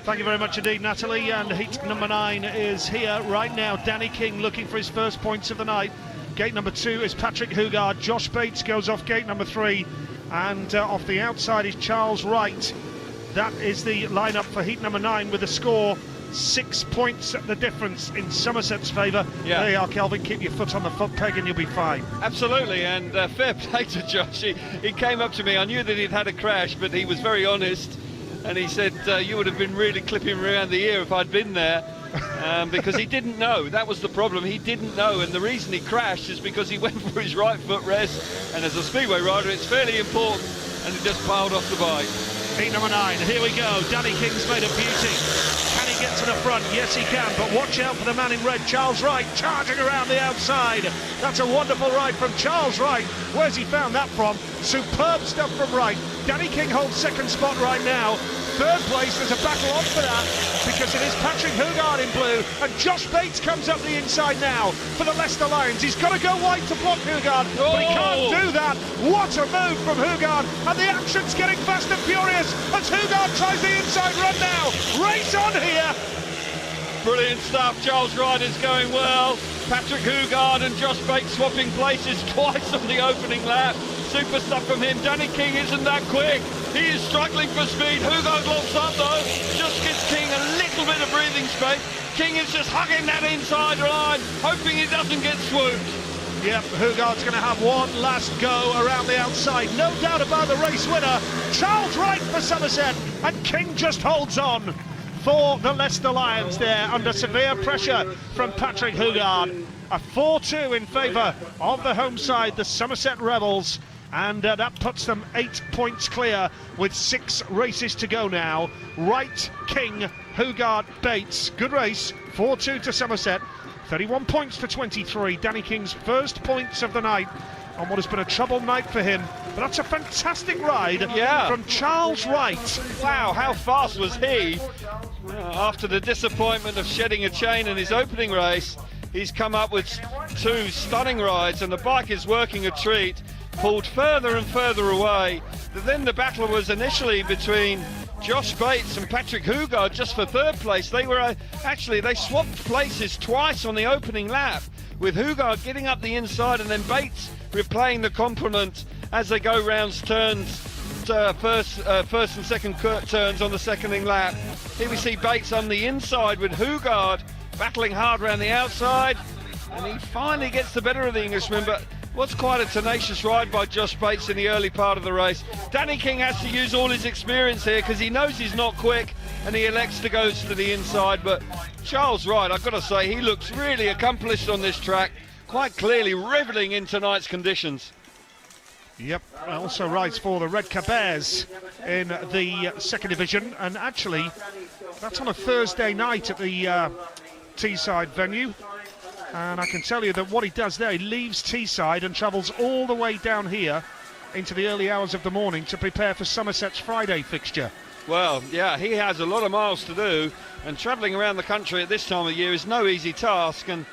Thank you very much indeed, Natalie. And heat number 9 is here right now. Danny King looking for his first points of the night. Gate number 2 is Patrick Hugard. Josh Bates goes off gate number 3. And off the outside is Charles Wright. That is the lineup for heat number 9, with a score 6 points at the difference in Somerset's favour. Yeah. There you are, Kelvin. Keep your foot on the foot peg and you'll be fine. Absolutely, and fair play to Josh. He came up to me. I knew that he'd had a crash, but he was very honest, and he said, you would have been really clipping me around the ear if I'd been there. because he didn't know. That was the problem. He didn't know, and the reason he crashed is because he went for his right foot rest, and as a Speedway rider it's fairly important, and he just piled off the bike. Heat number 9, here we go. Danny King's made a beauty. Can he get to the front? Yes, he can, but watch out for the man in red, Charles Wright, charging around the outside. That's a wonderful ride from Charles Wright. Where's he found that from? Superb stuff from Wright. Danny King holds second spot right now. Third place, there's a battle on for that, because it is Patrick Hugard in blue, and Josh Bates comes up the inside now for the Leicester Lions. He's got to go wide to block Hugard, but he can't do that. What a move from Hugard, and the action's getting fast and furious as Hugard tries the inside run now. Race on here. Brilliant stuff. Charles Wright is going well. Patrick Hugard and Josh Bates swapping places twice on the opening lap. Super stuff from him. Danny King isn't that quick. He is struggling for speed. Hugard locks up though. Just gives King a little bit of breathing space. King is just hugging that inside line, hoping he doesn't get swooped. Yep, Hugard's going to have one last go around the outside. No doubt about the race winner. Charles Wright for Somerset, and King just holds on for the Leicester Lions there under severe pressure from Patrick Hugard. A 4-2 in favour of the home side, the Somerset Rebels, and that puts them 8 points clear with 6 races to go now. Wright, King, Hugard, Bates. Good race, 4-2 to Somerset. 31 points to 23. Danny King's first points of the night on what has been a troubled night for him. But that's a fantastic ride from Charles Wright. Wow, how fast was he? After the disappointment of shedding a chain in his opening race, he's come up with 2 stunning rides, and the bike is working a treat. Pulled further and further away. But then the battle was initially between Josh Bates and Patrick Hugard just for third place. They were actually, they swapped places twice on the opening lap, with Hugard getting up the inside and then Bates replaying the compliment as they go rounds turns, first and second turns on the seconding lap. Here we see Bates on the inside with Hugard battling hard around the outside, and he finally gets the better of the Englishman, but was quite a tenacious ride by Josh Bates in the early part of the race. Danny King has to use all his experience here because he knows he's not quick and he elects to go to the inside. But Charles Wright, I've got to say, he looks really accomplished on this track, quite clearly reveling in tonight's conditions. Yep, also rides for the Red Bears in the second division, and actually that's on a Thursday night at the Teesside venue. And I can tell you that what he does there, he leaves Teesside and travels all the way down here into the early hours of the morning to prepare for Somerset's Friday fixture. Well, yeah, he has a lot of miles to do, and travelling around the country at this time of year is no easy task, and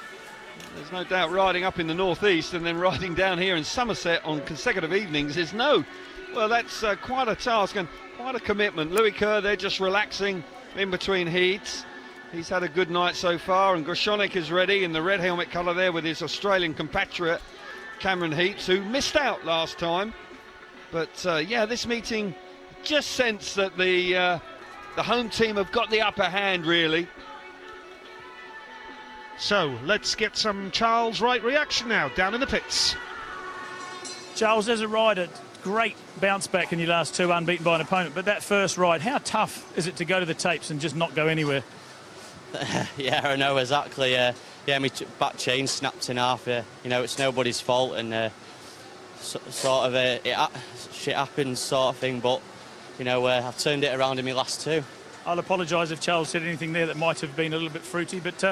there's no doubt riding up in the northeast and then riding down here in Somerset on consecutive evenings is that's quite a task and quite a commitment. Louis Kerr, they're just relaxing in between heats. He's had a good night so far, and Groshonik is ready in the red helmet colour there with his Australian compatriot Cameron Heaps, who missed out last time. But this meeting just sense that the home team have got the upper hand, really. So let's get some Charles Wright reaction now down in the pits. Charles, as a rider, great bounce back in your last 2 unbeaten by an opponent, but that first ride, how tough is it to go to the tapes and just not go anywhere? Yeah, I know exactly. My back chain snapped in half. It's nobody's fault, and shit happens, sort of thing. But I've turned it around in my last 2. I'll apologise if Charles said anything there that might have been a little bit fruity, but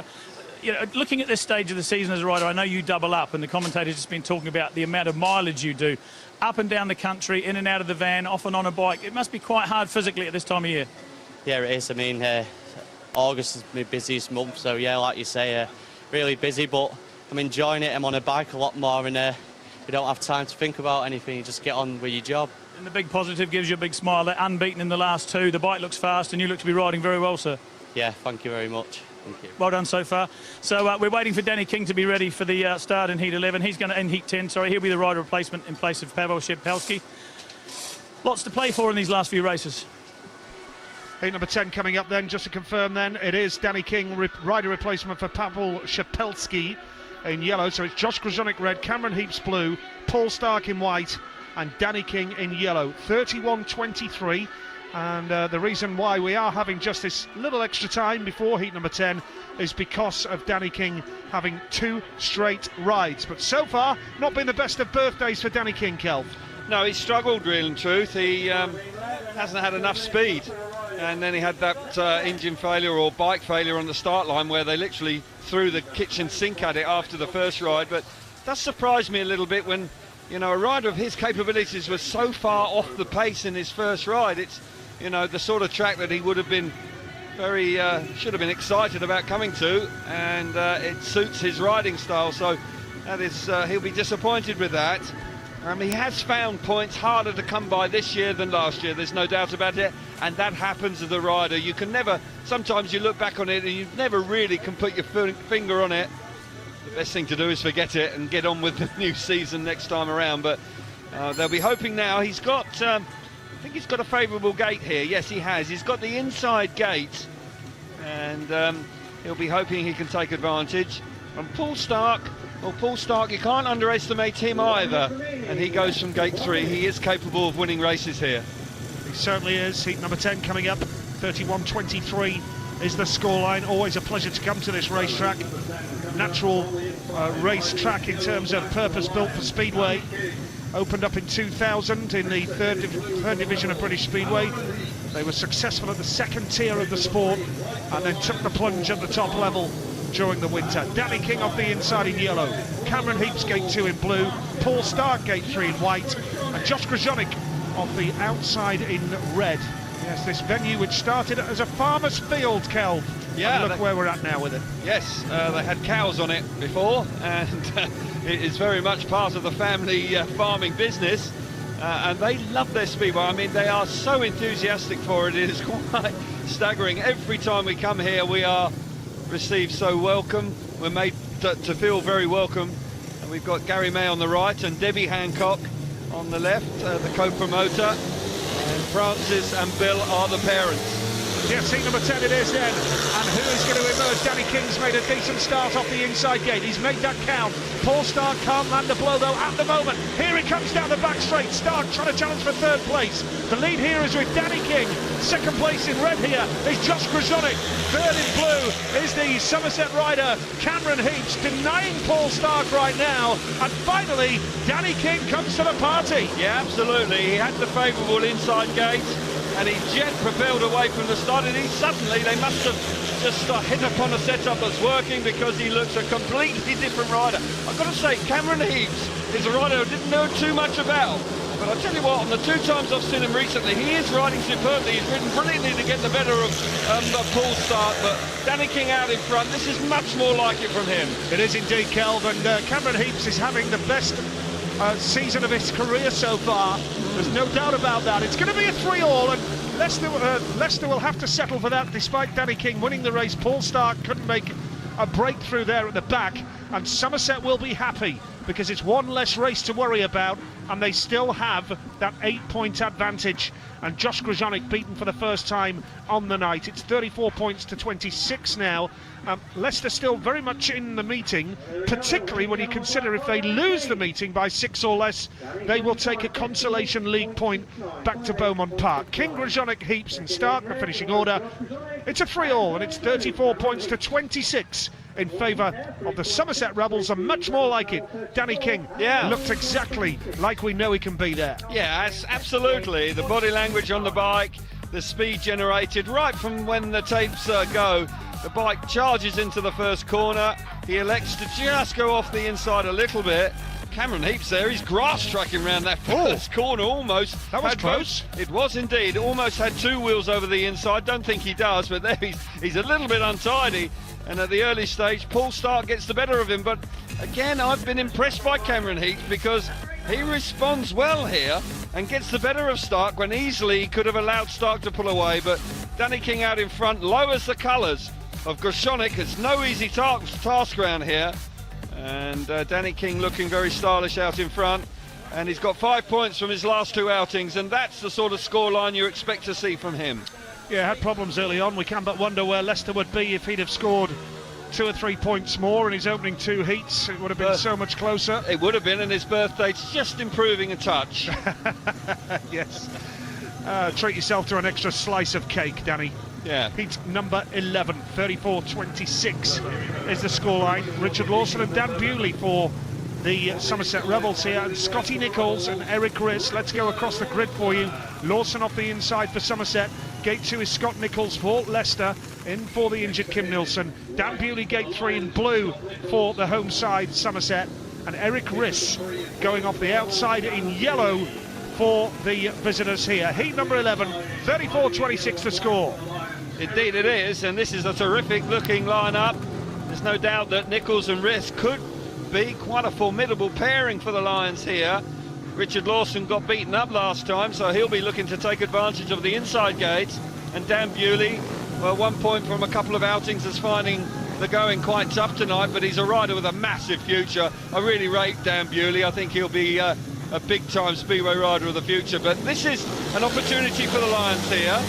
looking at this stage of the season as a rider, I know you double up, and the commentator's just been talking about the amount of mileage you do, up and down the country, in and out of the van, off and on a bike. It must be quite hard physically at this time of year. Yeah, it is. I mean, August is my busiest month, so yeah, like you say, really busy, but I'm enjoying it. I'm on a bike a lot more, and you don't have time to think about anything. You just get on with your job. And the big positive gives you a big smile. They're unbeaten in the last 2. The bike looks fast, and you look to be riding very well, sir. Yeah, thank you very much. Thank you. Well done so far. So we're waiting for Danny King to be ready for the start in Heat 11. He's going to end Heat 10. Sorry, he'll be the rider replacement in place of Pavel Shepelski. Lots to play for in these last few races. Heat number 10 coming up then, just to confirm then, it is Danny King, rider replacement for Pavel Shepelski in yellow. So it's Josh Groshonik red, Cameron Heaps blue, Paul Stark in white, and Danny King in yellow. 31-23 And the reason why we are having just this little extra time before heat number 10 is because of Danny King having 2 straight rides. But so far, not been the best of birthdays for Danny King, Kelv. No, he struggled, real in truth. He hasn't had enough speed. And then he had that engine failure or bike failure on the start line where they literally threw the kitchen sink at it after the first ride. But it does surprise me a little bit when, you know, a rider of his capabilities was so far off the pace in his first ride. It's, you know, the sort of track that he would have been very, should have been excited about coming to, and it suits his riding style, so that is, he'll be disappointed with that. He has found points harder to come by this year than last year, there's no doubt about it, and that happens as a rider. You can never, sometimes you look back on it and you never really can put your finger on it. The best thing to do is forget it and get on with the new season next time around, but they'll be hoping now. He's got, I think he's got a favourable gate here. Yes, he has. He's got the inside gate, and he'll be hoping he can take advantage. And Paul Stark, well, Paul Stark, you can't underestimate him either. And he goes from gate 3. He is capable of winning races here. He certainly is. Heat number 10 coming up. 31.23 is the scoreline. Always a pleasure to come to this racetrack. Natural racetrack in terms of purpose built for Speedway. Opened up in 2000 in the third division of British Speedway. They were successful at the 2nd tier of the sport and then took the plunge at the top level during the winter. Danny King off the inside in yellow, Cameron Heaps gate 2 in blue, Paul Stark gate 3 in white, and Josh Grzonik off the outside in red. Yes, this venue which started as a farmer's field, Kel. Yeah, look where we're at now with it. Yes, they had cows on it before, and it is very much part of the family farming business, and they love their Speedway. I mean, they are so enthusiastic for it. It is quite staggering. Every time we come here, we are received so welcome. We're made to feel very welcome. And we've got Gary May on the right and Debbie Hancock on the left, the co-promoter, and Francis and Bill are the parents. Yes, seat number 10 it is then. And who is going to emerge? Danny King's made a decent start off the inside gate. He's made that count. Paul Stark can't land a blow though at the moment. Here he comes down the back straight. Stark trying to challenge for 3rd place. The lead here is with Danny King. 2nd place in red here is Josh Grzonik. 3rd in blue is the Somerset rider Cameron Heaps, denying Paul Stark right now. And finally, Danny King comes to the party. Yeah, absolutely. He had the favourable inside gate, and he jet propelled away from the start, and they must have just hit upon a setup that's working, because he looks a completely different rider. I've got to say, Cameron Heaps is a rider I didn't know too much about, but I'll tell you what, on the 2 times I've seen him recently, he is riding superbly. He's ridden brilliantly to get the better of Paul Stark, but Danny King out in front, this is much more like it from him. It is indeed, Kelv, and Cameron Heaps is having the best season of his career so far. There's no doubt about that. It's going to be a 3-all, and Leicester will have to settle for that. Despite Danny King winning the race, Paul Stark couldn't make a breakthrough there at the back, and Somerset will be happy because it's one less race to worry about, and they still have that 8-point advantage. And Josh Grzonik beaten for the first time on the night. It's 34 points to 26 now. Leicester still very much in the meeting, particularly when you consider if they lose the meeting by 6 or less, they will take a consolation league point back to Beaumont Park. King, Grzonik, Heaps and Stark, the finishing order. It's a 3-all, and it's 34 points to 26 in favour of the Somerset Rebels, and much more like it. Danny King looked exactly like we know he can be there. Yeah, absolutely. The body language on the bike, the speed generated right from when the tapes go. The bike charges into the first corner. He elects to just go off the inside a little bit. Cameron Heaps there, he's grass tracking around that first corner almost. That was close. It was indeed. Almost had 2 wheels over the inside. Don't think he does, but there he's a little bit untidy. And at the early stage, Paul Stark gets the better of him. But again, I've been impressed by Cameron Heaps because he responds well here and gets the better of Stark when easily he could have allowed Stark to pull away. But Danny King out in front lowers the colours of Grzonik. It's no easy task around here. And Danny King looking very stylish out in front. And he's got 5 points from his last 2 outings. And that's the sort of scoreline you expect to see from him. Yeah, had problems early on. We can but wonder where Leicester would be if he'd have scored 2 or 3 points more in his opening 2 heats. It would have been so much closer. It would have been, and his birthday's just improving a touch. Yes. treat yourself to an extra slice of cake, Danny. Yeah. Heat number 11, 34-26 is the scoreline. Richard Lawson and Dan Bewley for the Somerset Rebels here, and Scotty Nichols and Eric Riss. Let's go across the grid for you. Lawson off the inside for Somerset. Gate 2 is Scott Nichols for Leicester, in for the injured Kim Nilsson. Dan Bewley, gate 3 in blue for the home side, Somerset. And Eric Riss going off the outside in yellow for the visitors here. Heat number 11, 34-26 the score. Indeed it is, and this is a terrific looking lineup. There's no doubt that Nichols and Riss could be quite a formidable pairing for the Lions here. Richard Lawson got beaten up last time, so he'll be looking to take advantage of the inside gate. And Dan Bewley, well, 1 point from a couple of outings, is finding the going quite tough tonight, but he's a rider with a massive future. I really rate Dan Bewley. I think he'll be a big-time Speedway rider of the future. But this is an opportunity for the Lions here.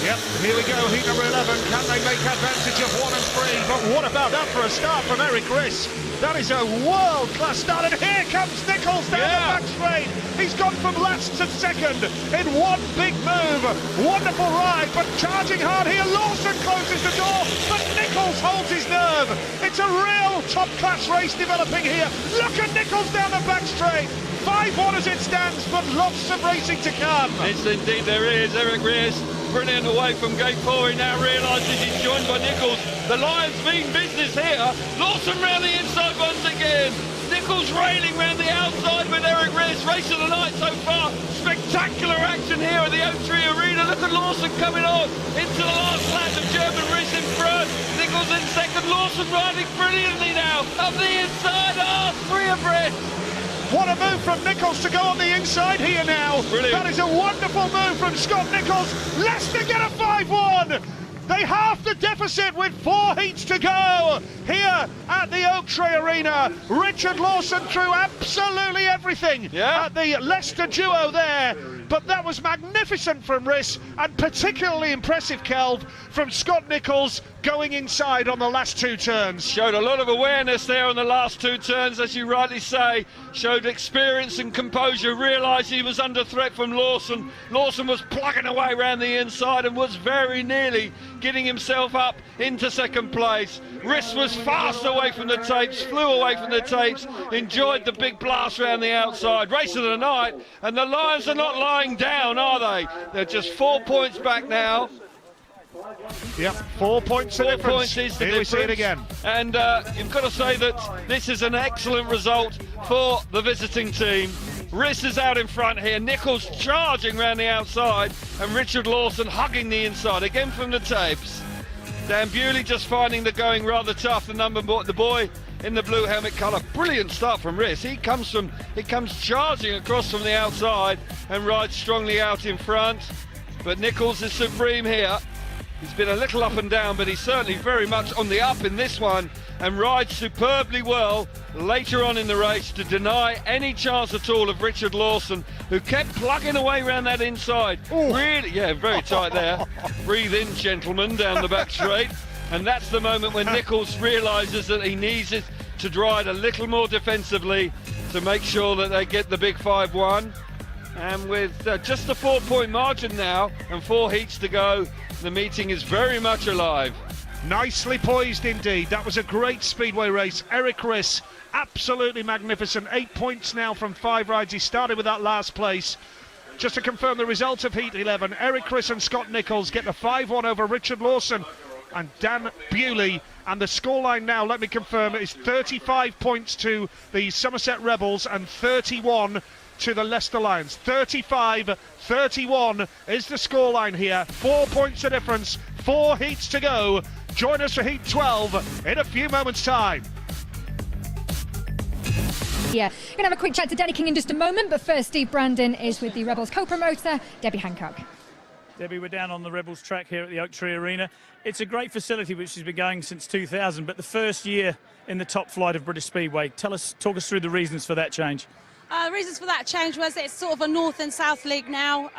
Yep, here we go, heat number 11. Can they make advantage of 1 and 3? But what about that for a start from Eric Riss? That is a world-class start, and here comes Nichols down the back straight. He's gone from last to second in one big move. Wonderful ride, but charging hard here. Lawson closes the door, but Nichols holds his nerve. It's a real top-class race developing here. Look at Nichols down the back straight. 5-1 as it stands, but lots of racing to come. Yes, indeed there is. Eric Riss, brilliant away from gate 4. He now realises he's joined by Nichols. The Lions mean business here. Lawson round the inside once again. Nichols railing round the outside with Eric Riss. Race of the night so far. Spectacular action here at the Oak-Tree Arena. Look at Lawson coming on into the last lap of German Riss in front. Nichols in second. Lawson riding brilliantly now. Up the inside. Oh, 3 abreast. What a move from Nichols to go on the inside here now. Brilliant. That is a wonderful move from Scott Nichols. Leicester get a 5-1. They half the deficit with 4 heats to go here at the Oak-Tree Arena. Richard Lawson threw absolutely everything at the Leicester duo there. But that was magnificent from Riss, and particularly impressive, Kelv, from Scott Nichols going inside on the last 2 turns. Showed a lot of awareness there on the last 2 turns, as you rightly say. Showed experience and composure, realised he was under threat from Lawson. Lawson was plugging away around the inside and was very nearly getting himself up into second place. Riss was fast away from the tapes, flew away from the tapes, enjoyed the big blast around the outside. Race of the night, and the Lions are not lying down, are they? They're just 4 points back now. Yep, 4 points the difference. 4 points is the difference. We see it again. And you've got to say that this is an excellent result for the visiting team. Riss is out in front here, Nichols charging round the outside, and Richard Lawson hugging the inside, again from the tapes. Dan Bewley just finding the going rather tough, the boy in the blue helmet colour. Brilliant start from Riss. He comes charging across from the outside and rides strongly out in front. But Nichols is supreme here. He's been a little up and down, but he's certainly very much on the up in this one, and rides superbly well later on in the race to deny any chance at all of Richard Lawson, who kept plugging away around that inside. Ooh. Really, yeah, very tight there. Breathe in, gentlemen, down the back straight. And that's the moment when Nichols realises that he needs it to ride a little more defensively to make sure that they get the big 5-1. And with just a 4 point margin now and 4 heats to go, the meeting is very much alive. Nicely poised indeed. That was a great Speedway race. Eric Riss, absolutely magnificent. 8 points now from 5 rides. He started with that last place. Just to confirm the result of Heat 11, Eric Riss and Scott Nichols get the 5-1 over Richard Lawson and Dan Bewley. And the scoreline now, let me confirm, is 35 points to the Somerset Rebels and 31 to the Leicester Lions. 35-31 is the scoreline here. 4 points the difference, 4 heats to go. Join us for Heat 12 in a few moments' time. Yeah, we're going to have a quick chat to Denny King in just a moment, but first Steve Brandon is with the Rebels co-promoter, Debbie Hancock. Debbie, we're down on the Rebels track here at the Oak-Tree Arena. It's a great facility which has been going since 2000, but the first year in the top flight of British Speedway. Talk us through the reasons for that change. The reasons for that change was it's sort of a North and South League now.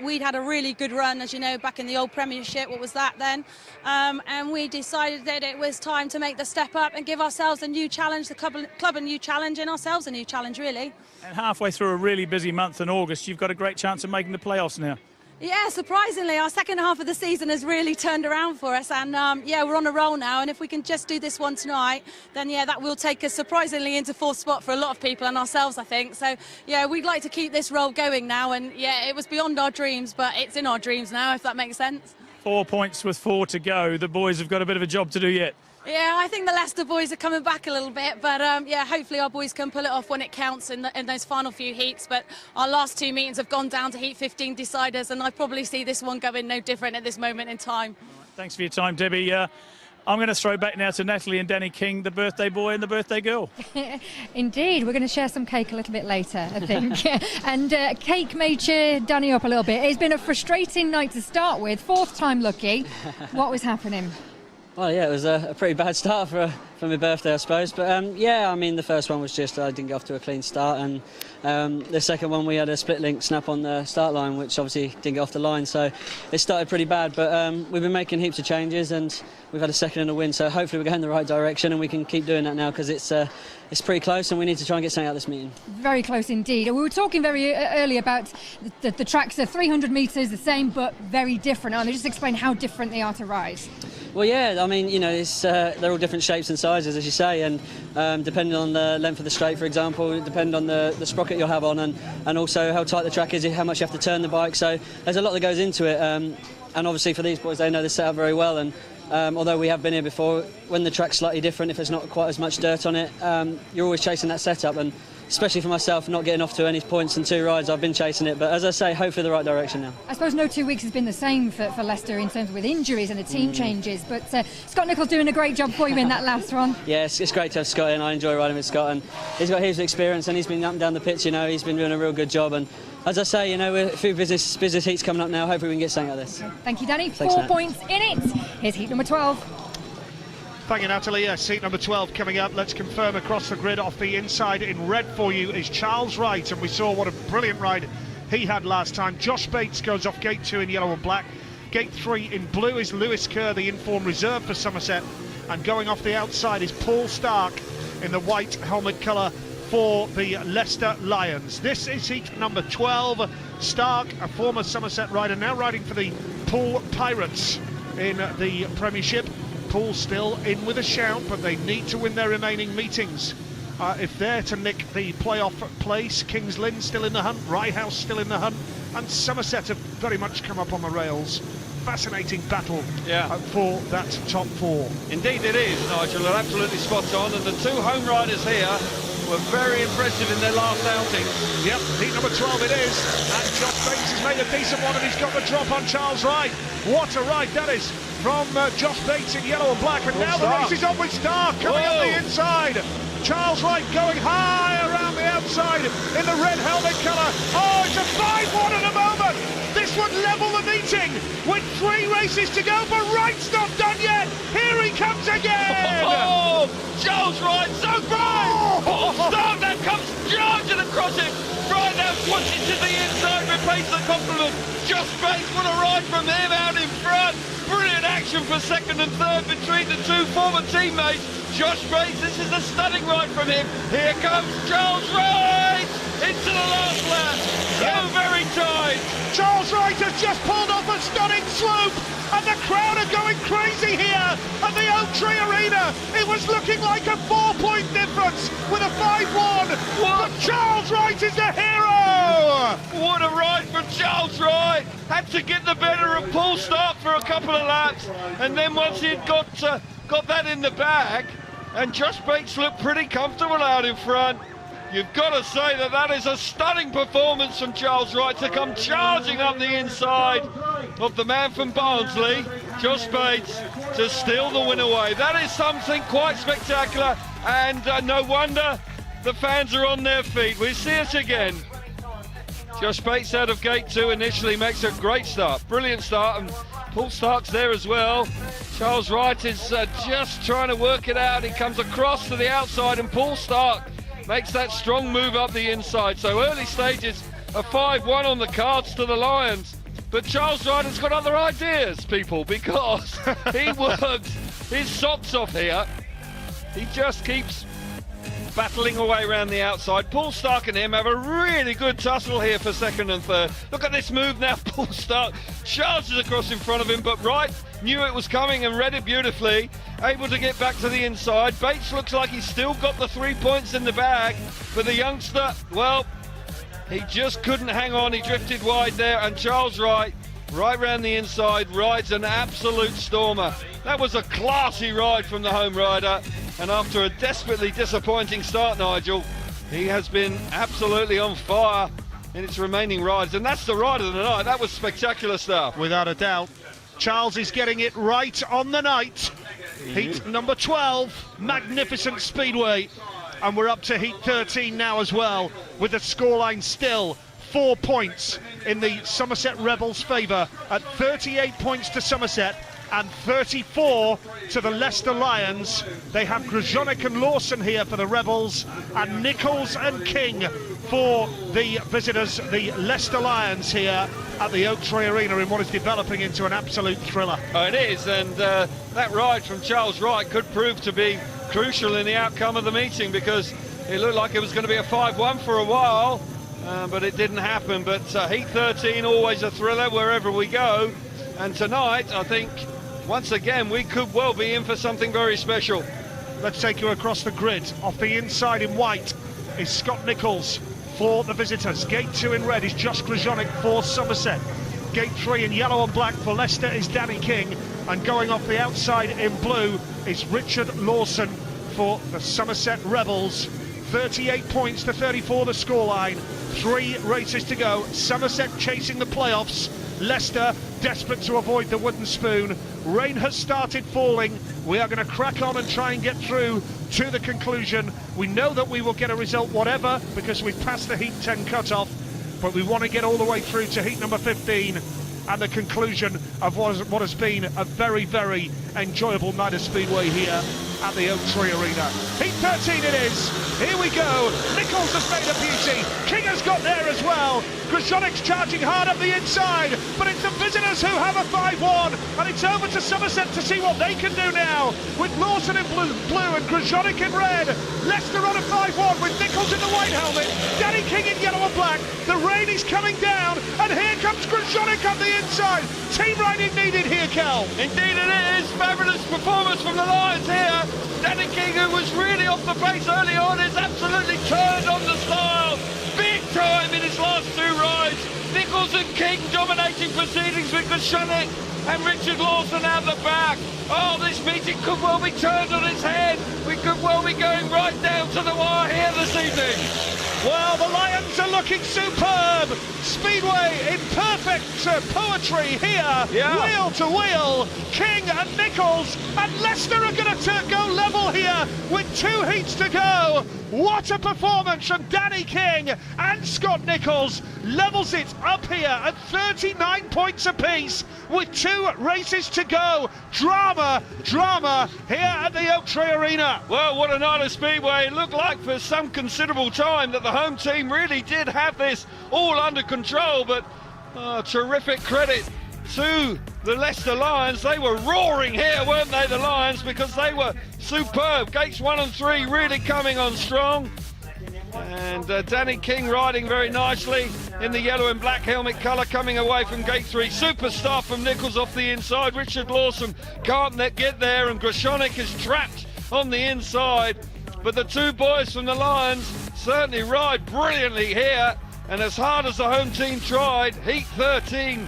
We'd had a really good run, as you know, back in the old Premiership. What was that then? And we decided that it was time to make the step up and give ourselves a new challenge, the club a new challenge, and ourselves a new challenge, really. And halfway through a really busy month in August, you've got a great chance of making the playoffs now. Yeah, surprisingly, our second half of the season has really turned around for us, and yeah, we're on a roll now, and if we can just do this one tonight, then yeah, that will take us surprisingly into fourth spot for a lot of people and ourselves, I think. So yeah, we'd like to keep this roll going now, and yeah, it was beyond our dreams, but it's in our dreams now, if that makes sense. 4 points with 4 to go. The boys have got a bit of a job to do yet. Yeah, I think the Leicester boys are coming back a little bit, but yeah, hopefully our boys can pull it off when it counts in those final few heats. But our last 2 meetings have gone down to Heat 15 deciders, and I probably see this one going no different at this moment in time. Thanks for your time, Debbie. I'm going to throw back now to Natalie and Danny King, the birthday boy and the birthday girl. Indeed, we're going to share some cake a little bit later, I think. And cake may cheer Danny up a little bit. It's been a frustrating night to start with, 4th time lucky. What was happening? Well, yeah, it was a pretty bad start for my birthday, I suppose. But yeah, I mean, the first one was just I didn't get off to a clean start, and the second one we had a split link snap on the start line, which obviously didn't get off the line. So it started pretty bad. But we've been making heaps of changes, and we've had a second and a win. So hopefully we're going in the right direction, and we can keep doing that now because it's pretty close, and we need to try and get something out of this meeting. Very close indeed. We were talking very early about the tracks are 300 metres the same, but very different. Aren't they? Just explain how different they are to Rise. Well, yeah, I mean, you know, they're all different shapes and sizes, as you say, and depending on the length of the straight, for example, depending on the sprocket you'll have on, and also how tight the track is, how much you have to turn the bike. So there's a lot that goes into it, and obviously for these boys, they know the setup very well. And although we have been here before, when the track's slightly different, if there's not quite as much dirt on it, you're always chasing that setup. And especially for myself, not getting off to any points in 2 rides, I've been chasing it. But as I say, hopefully the right direction now. I suppose no 2 weeks has been the same for Leicester in terms of with injuries and the team changes. But Scott Nicholls doing a great job for you in that last one. Yeah, it's great to have Scott in. I enjoy riding with Scott, and he's got heaps of experience, and he's been up and down the pitch. You know, he's been doing a real good job. And as I say, you know, we're a few business heats coming up now. Hopefully we can get something out of this. Thank you, Danny. Thanks, 4 Nat. points in it. Here's heat number 12. Thank you, Natalie. Seat number 12 coming up. Let's confirm across the grid. Off the inside in red for you is Charles Wright, and we saw what a brilliant ride he had last time. Josh Bates goes off gate 2 in yellow and black. Gate 3 in blue is Lewis Kerr, the informed reserve for Somerset, and going off the outside is Paul Stark in the white helmet colour for the Leicester Lions. This is heat number 12. Stark, a former Somerset rider, now riding for the Poole Pirates in the Premiership. Poole still in with a shout, but they need to win their remaining meetings if they're to nick the playoff place. Kings Lynn still in the hunt, Rye House still in the hunt, and Somerset have very much come up on the rails. Fascinating battle for that top 4. Indeed it is, Nigel, and absolutely spot on, and the 2 home riders here were very impressive in their last outing. Yep, heat number 12 it is, and Josh Bates has made a decent one, and he's got the drop on Charles Wright. What a ride that is from Josh Bates in yellow and black, and now the race is on with Stark coming up the inside. Charles Wright going high around the outside in the red helmet colour. Oh, it's a 5-1 at the moment. This would level the meeting with 3 races to go, but Wright's not done yet. Here he comes again. Oh, Charles Wright, so bright. Oh, Stark now comes charging across him. Right now, switching to the inside, replace the compliment. Josh Bates, what a ride from him out in front. Brilliant action for second and third between the 2 former teammates. Josh Bates, this is a stunning ride from him. Here comes Charles Wright into the last lap. So very tight. Charles Wright has just pulled off a stunning swoop, and the crowd are going crazy here at the Oak Tree Arena. It was looking like a 4-point difference with a 5-1. But Charles Wright is the hero. What a ride from Charles Wright. Had to get the better of Paul Stark for a couple of laps, and then once he'd got that in the bag, and Josh Bates looked pretty comfortable out in front. You've got to say that is a stunning performance from Charles Wright to come charging up the inside of the man from Barnsley, Josh Bates, to steal the win away. That is something quite spectacular, and no wonder the fans are on their feet. We see it again. Josh Bates out of gate 2 initially makes a great start, brilliant start, and Paul Stark's there as well. Charles Wright is just trying to work it out. He comes across to the outside, and Paul Stark makes that strong move up the inside. So early stages, a 5-1 on the cards to the Lions. But Charles Ryder's got other ideas, people, because he worked his socks off here. He just keeps battling away around the outside. Paul Stark and him have a really good tussle here for second and third. Look at this move now. Paul Stark charges across in front of him, but Wright knew it was coming and read it beautifully. Able to get back to the inside. Bates looks like he's still got the 3 points in the bag. But the youngster, well, he just couldn't hang on. He drifted wide there, and Charles Wright, right round the inside, rides an absolute stormer. That was a classy ride from the home rider, and after a desperately disappointing start, Nigel, he has been absolutely on fire in its remaining rides, and that's the ride of the night. That was spectacular stuff. Without a doubt. Charles is getting it right on the night. Heat number 12, magnificent Speedway. And we're up to heat 13 now as well, with the scoreline still 4 points in the Somerset Rebels' favour, at 38 points to Somerset and 34 to the Leicester Lions. They have Grzonek and Lawson here for the Rebels, and Nichols and King for the visitors, the Leicester Lions, here at the Oak Tree Arena in what is developing into an absolute thriller. Oh, it is, and that ride from Charles Wright could prove to be crucial in the outcome of the meeting, because it looked like it was going to be a 5-1 for a while, but it didn't happen. But heat 13, always a thriller wherever we go, and tonight I think once again we could well be in for something very special. Let's take you across the grid. Off the inside in white is Scott Nichols for the visitors. Gate 2 in red is Josh Grzonek for Somerset. Gate 3 in yellow and black for Leicester is Danny King, and going off the outside in blue is Richard Lawson for the Somerset Rebels. 38 points to 34 the scoreline. 3 races to go. Somerset chasing the playoffs. Leicester desperate to avoid the wooden spoon. Rain has started falling. We are going to crack on and try and get through to the conclusion. We know that we will get a result whatever, because we've passed the heat 10 cut-off, but we want to get all the way through to heat number 15 and the conclusion of what has been a very, very enjoyable night of Speedway here at the Oak Tree Arena. Heat 13 it is. Here we go. Nichols has made a beauty. King has got there as well. Grzonek's charging hard up the inside, but it's the visitors who have a 5-1, and it's over to Somerset to see what they can do now, with Lawson in blue and Grzonek in red. Leicester on a 5-1 with Nichols in the white helmet, Danny King in yellow and black. The rain is coming down, and here comes Grzonek up the inside. Team riding needed here, Cal. Indeed it is. Fabulous performance from the Lions here. Danny King, who was really off the pace early on, is absolutely turned on the style. Big time in his last 2 rides. Nichols and King dominating proceedings with Grzonek and Richard Lawson out the back. Oh, this meeting could well be turned on its head. We could well be going right down to the wire here this evening. Well, the Lions are looking superb. Speedway in perfect poetry here. Yeah. Wheel to wheel. King and Nichols, and Leicester are going to go level here with 2 heats to go. What a performance from Danny King and Scott Nichols. Levels it up here at 39 points apiece with 2 races to go. Drama here at the Oak Tree Arena. Well, what a night of Speedway. It looked like for some considerable time that the home team really did have this all under control, but terrific credit to the Leicester Lions. They were roaring here, weren't they, the Lions, because they were superb. Gates 1 and 3 really coming on strong. And Danny King riding very nicely in the yellow and black helmet colour, coming away from gate 3. Super stuff from Nichols off the inside. Richard Lawson can't get there, and Grzonek is trapped on the inside. But the 2 boys from the Lions certainly ride brilliantly here. And as hard as the home team tried, heat 13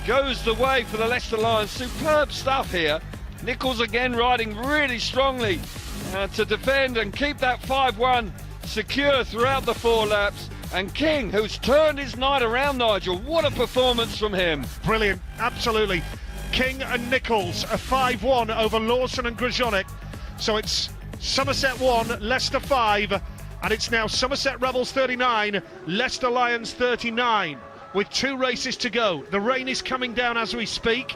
goes the way for the Leicester Lions. Superb stuff here. Nichols again riding really strongly to defend and keep that 5-1 secure throughout the 4 laps. And King, who's turned his night around, Nigel, what a performance from him. Brilliant, absolutely. King and Nichols, a 5-1 over Lawson and Grzonek. So it's Somerset 1, Leicester 5, and it's now Somerset Rebels 39, Leicester Lions 39, with 2 races to go. The rain is coming down as we speak.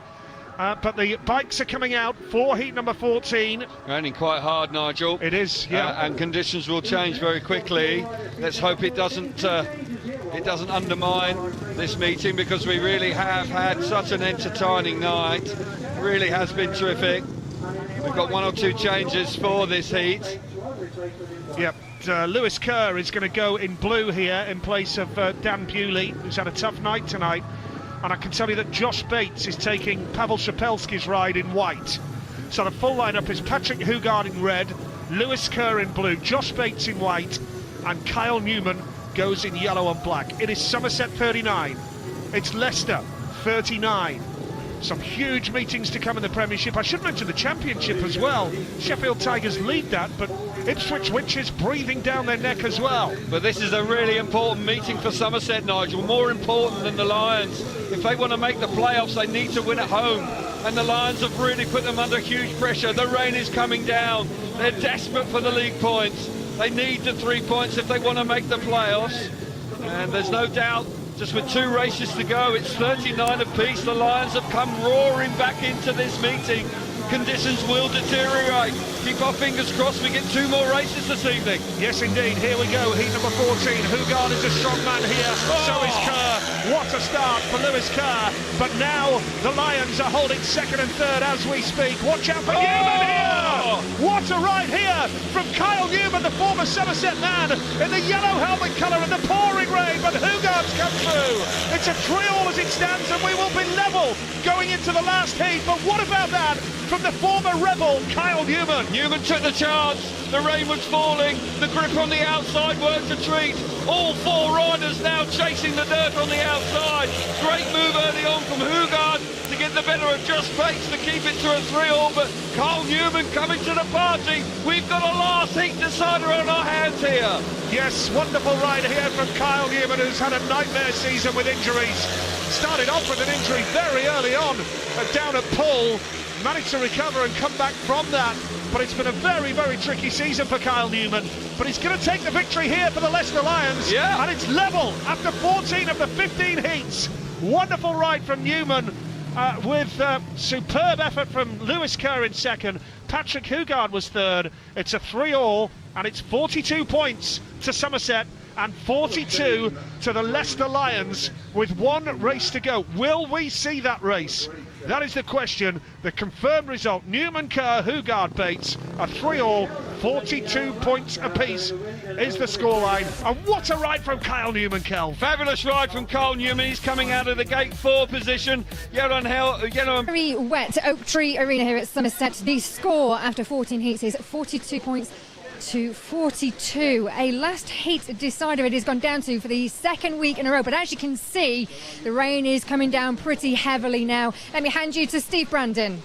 But the bikes are coming out for heat number 14. Raining quite hard, Nigel. It is, yeah. And conditions will change very quickly. Let's hope it doesn't undermine this meeting, because we really have had such an entertaining night. It really has been terrific. We've got 1 or 2 changes for this heat. Yep. Lewis Kerr is going to go in blue here in place of Dan Bewley, who's had a tough night tonight. And I can tell you that Josh Bates is taking Pavel Shapelsky's ride in white. So the full lineup is Patrick Hugard in red, Lewis Kerr in blue, Josh Bates in white, and Kyle Newman goes in yellow and black. It is Somerset 39. It's Leicester 39. Some huge meetings to come in the Premiership. I should mention the Championship as well. Sheffield Tigers lead that, but Ipswich Witches breathing down their neck as well. But this is a really important meeting for Somerset, Nigel. More important than the Lions. If they want to make the playoffs, they need to win at home. And the Lions have really put them under huge pressure. The rain is coming down. They're desperate for the league points. They need the 3 points if they want to make the playoffs. And there's no doubt, just with 2 races to go, it's 39 apiece. The Lions have come roaring back into this meeting. Conditions will deteriorate. Keep our fingers crossed we get 2 more races this evening. Yes, indeed. Here we go. Heat number 14. Hugard is a strong man here. So is Kerr. What a start for Lewis Kerr. But now the Lions are holding second and third as we speak. Watch out for Newman here. What a ride here from Kyle Newman, the former Somerset man, in the yellow helmet colour in the pouring rain. But Hugard's come through. It's a 3-all as it stands, and we will be level going into the last heat. But what about that from the former rebel, Kyle Newman? Newman took the chance. The rain was falling. The grip on the outside weren't a treat. All 4 riders now chasing the dirt on the outside. Great move early on from Hugard to get the better of Josh Bates to keep it to a 3-all. But Kyle Newman coming to the party. We've got a last heat decider on our hands here. Yes, wonderful ride here from Kyle Newman, who's had a nightmare season with injuries. Started off with an injury very early on down at Poole. Managed to recover and come back from that, but it's been a very, very tricky season for Kyle Newman. But he's going to take the victory here for the Leicester Lions, and it's level after 14 of the 15 heats. Wonderful ride from Newman, with superb effort from Lewis Kerr in second. Patrick Hugard was third. It's a 3-all, and it's 42 points to Somerset and 42 to the Leicester Lions with 1 race to go. Will we see that race? That is the question. The confirmed result, Newman, Kerr, Hugard, Bates, a 3-all, 42 points apiece is the scoreline. And what a ride from Kyle Newman, Kel. Fabulous ride from Kyle Newman. He's coming out of the gate 4 position. Very wet Oak Tree Arena here at Somerset. The score after 14 heats is 42 points to 42. A last heat decider it has gone down to for the 2nd week in a row, but as you can see, the rain is coming down pretty heavily now. Let me hand you to Steve Brandon.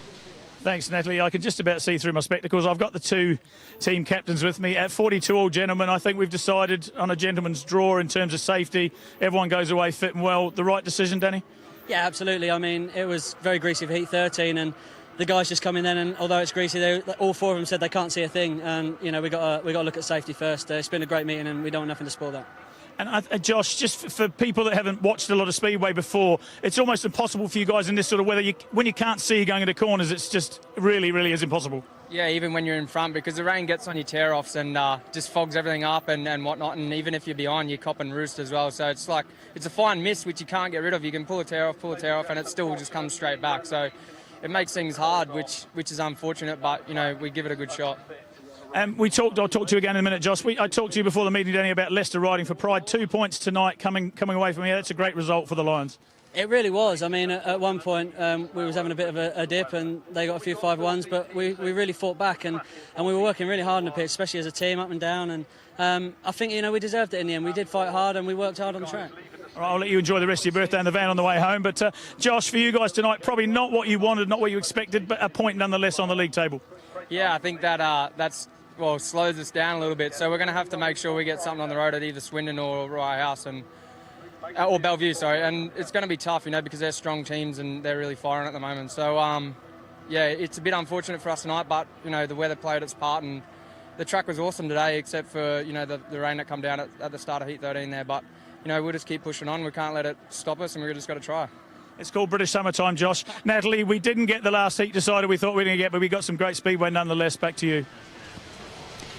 Thanks, Natalie. I can just about see through my spectacles. I've got the 2 team captains with me. At 42 all, gentlemen, I think we've decided on a gentleman's draw in terms of safety. Everyone goes away fit and well. The right decision, Danny? Yeah, absolutely. I mean, it was very greasy for heat 13, and the guys just come in then, and although it's greasy, all 4 of them said they can't see a thing. And you know, we got to look at safety first. It's been a great meeting, and we don't want nothing to spoil that. And Josh, just for people that haven't watched a lot of Speedway before, it's almost impossible for you guys in this sort of weather. When you can't see going into corners, it's just really, really is impossible. Yeah, even when you're in front, because the rain gets on your tear-offs and just fogs everything up and whatnot. And even if you're behind, you cop and roost as well. So it's like, it's a fine mist which you can't get rid of. You can pull a tear off, and it still just comes straight back. So it makes things hard, which is unfortunate, but, you know, we give it a good shot. I'll talk to you again in a minute, Josh. I talked to you before the meeting, Danny, about Leicester riding for pride. 2 points tonight coming away from here. That's a great result for the Lions. It really was. I mean, at one point, we was having a bit of a dip, and they got a few 5-1s, but we really fought back, and we were working really hard on the pitch, especially as a team, up and down, and I think, you know, we deserved it in the end. We did fight hard, and we worked hard on the track. All right, I'll let you enjoy the rest of your birthday in the van on the way home. But, Josh, for you guys tonight, probably not what you wanted, not what you expected, but a point nonetheless on the league table. Yeah, I think that's slows us down a little bit. So we're going to have to make sure we get something on the road at either Swindon or Rye House or Bellevue, sorry. And it's going to be tough, you know, because they're strong teams and they're really firing at the moment. So, yeah, it's a bit unfortunate for us tonight, but, you know, the weather played its part, and the track was awesome today, except for, you know, the rain that come down at the start of Heat 13 there. But, you know, we'll just keep pushing on. We can't let it stop us, and we've just got to try. It's called British Summertime, Josh. Natalie, we didn't get the last heat decider we thought we were going to get, but we got some great speedway nonetheless. Back to you.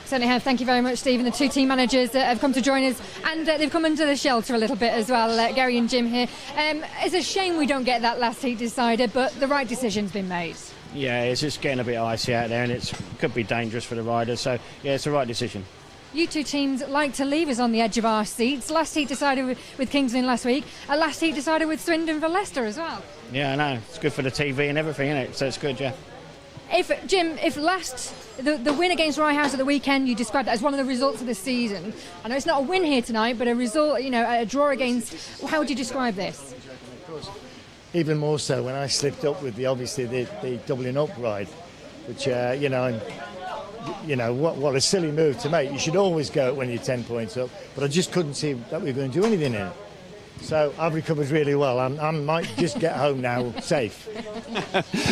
Certainly have. Thank you very much, Stephen. The two team managers have come to join us, and they've come under the shelter a little bit as well, Gary and Jim here. It's a shame we don't get that last heat decider, but the right decision's been made. Yeah, it's just getting a bit icy out there, and it could be dangerous for the riders. So, yeah, it's the right decision. You two teams like to leave us on the edge of our seats. Last heat decider with Kings Lynn last week. A last heat decider with Swindon for Leicester as well. Yeah, I know. It's good for the TV and everything, isn't it? So it's good, yeah. If the win against Rye House at the weekend, you described that as one of the results of the season. I know it's not a win here tonight, but a result, a draw against. How would you describe this? Even more so when I slipped up with the doubling up ride, which what a silly move to make. You should always go when you're 10 points up, but I just couldn't see that we were going to do anything in it. So I've recovered really well. I might just get home now safe.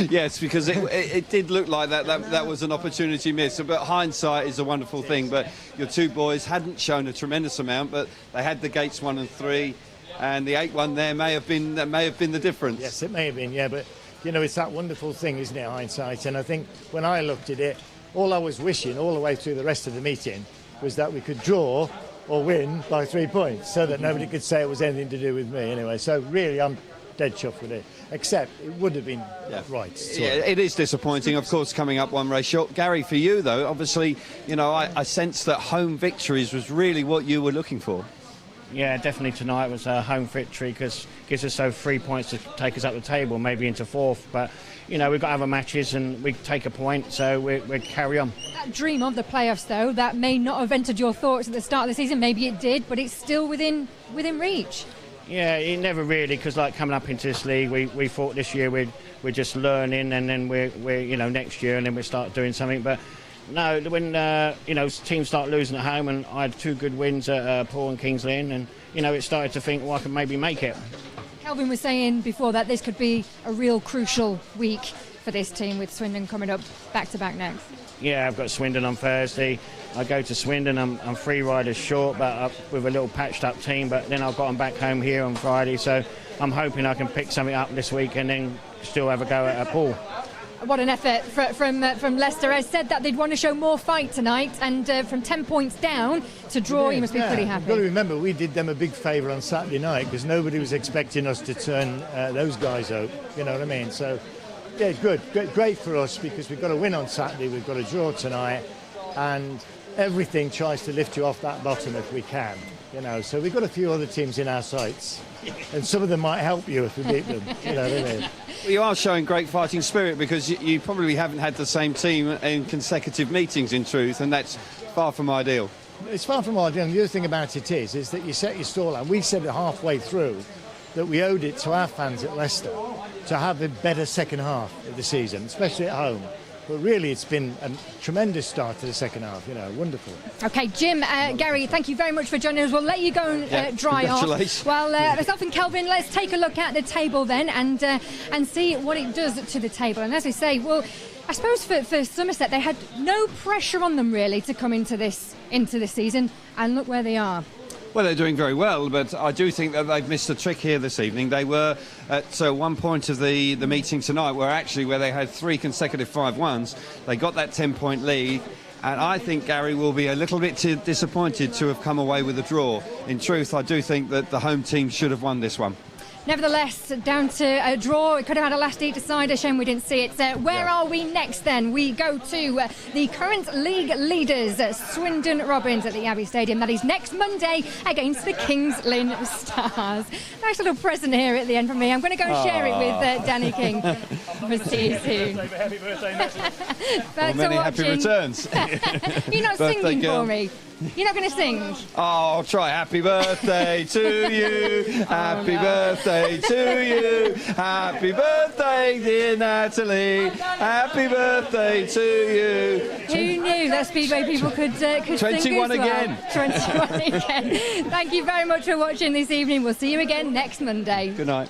Yes, because it did look like that was an opportunity missed. But hindsight is a wonderful thing. But your two boys hadn't shown a tremendous amount, but they had the gates 1 and 3, and the 8-1 there may have been the difference. Yes, it may have been. Yeah, but it's that wonderful thing, isn't it, hindsight? And I think when I looked at it, all I was wishing all the way through the rest of the meeting was that we could draw or win by 3 points, so that nobody could say it was anything to do with me anyway. So really, I'm dead chuffed with it, except it would have been right. Yeah, it is disappointing, of course, coming up one race short. Gary, for you though, obviously, I sense that home victories was really what you were looking for. Yeah, definitely tonight was a home victory, because it gives us 3 points to take us up the table, maybe into 4th. But we've got to have our matches and we take a point, so we carry on. That dream of the playoffs, though, that may not have entered your thoughts at the start of the season. Maybe it did, but it's still within reach. Yeah, it never really, because coming up into this league, we thought this year we're just learning, and then we're next year, and then we start doing something. But no, when teams start losing at home, and I had 2 good wins at Paul and Kings Lynn, and it started to think, I can maybe make it. Kelvin was saying before that this could be a real crucial week for this team, with Swindon coming up back-to-back next. Yeah, I've got Swindon on Thursday. I go to Swindon, I'm 3 riders short, but with a little patched-up team, but then I've got them back home here on Friday, so I'm hoping I can pick something up this week and then still have a go at Paul. What an effort from Leicester. I said that they'd want to show more fight tonight, and from 10 points down to draw, you must be pretty happy. You've got to remember, we did them a big favour on Saturday night, because nobody was expecting us to turn those guys out, you know what I mean? So, yeah, great for us, because we've got to win on Saturday, we've got to draw tonight, and everything tries to lift you off that bottom if we can, So we've got a few other teams in our sights, and some of them might help you if we beat them, you know what I mean? Well, you are showing great fighting spirit, because you probably haven't had the same team in consecutive meetings, in truth, and that's far from ideal. It's far from ideal, and the other thing about it is that you set your stall out. We said it halfway through that we owed it to our fans at Leicester to have a better second half of the season, especially at home. But really, it's been a tremendous start to the second half, wonderful. OK, Jim, Gary, thank you very much for joining us. We'll let you go and dry off. Well, myself and Kelvin, let's take a look at the table then and see what it does to the table. And as we say, well, I suppose for Somerset, they had no pressure on them really to come into this season, and look where they are. Well, they're doing very well, but I do think that they've missed a trick here this evening. They were at one point of the meeting tonight where they had 3 consecutive 5-1s. They got that 10-point lead, and I think Gary will be a little bit disappointed to have come away with a draw. In truth, I do think that the home team should have won this one. Nevertheless, down to a draw. It could have had a last heat decider. Shame we didn't see it. Where are we next then? We go to the current league leaders, Swindon Robins, at the Abbey Stadium. That is next Monday against the Kings Lynn Stars. Nice little present here at the end from me. I'm going to go and share it with Danny King. We'll see you soon. Happy birthday, Well, many happy returns. You're not singing for me. You're not going to sing? Oh, I'll try. Happy birthday to you. Happy birthday to you. Happy birthday, dear Natalie. Happy birthday to you. Who knew that Speedway people could sing as 21 well? again. 21 again. Thank you very much for watching this evening. We'll see you again next Monday. Good night.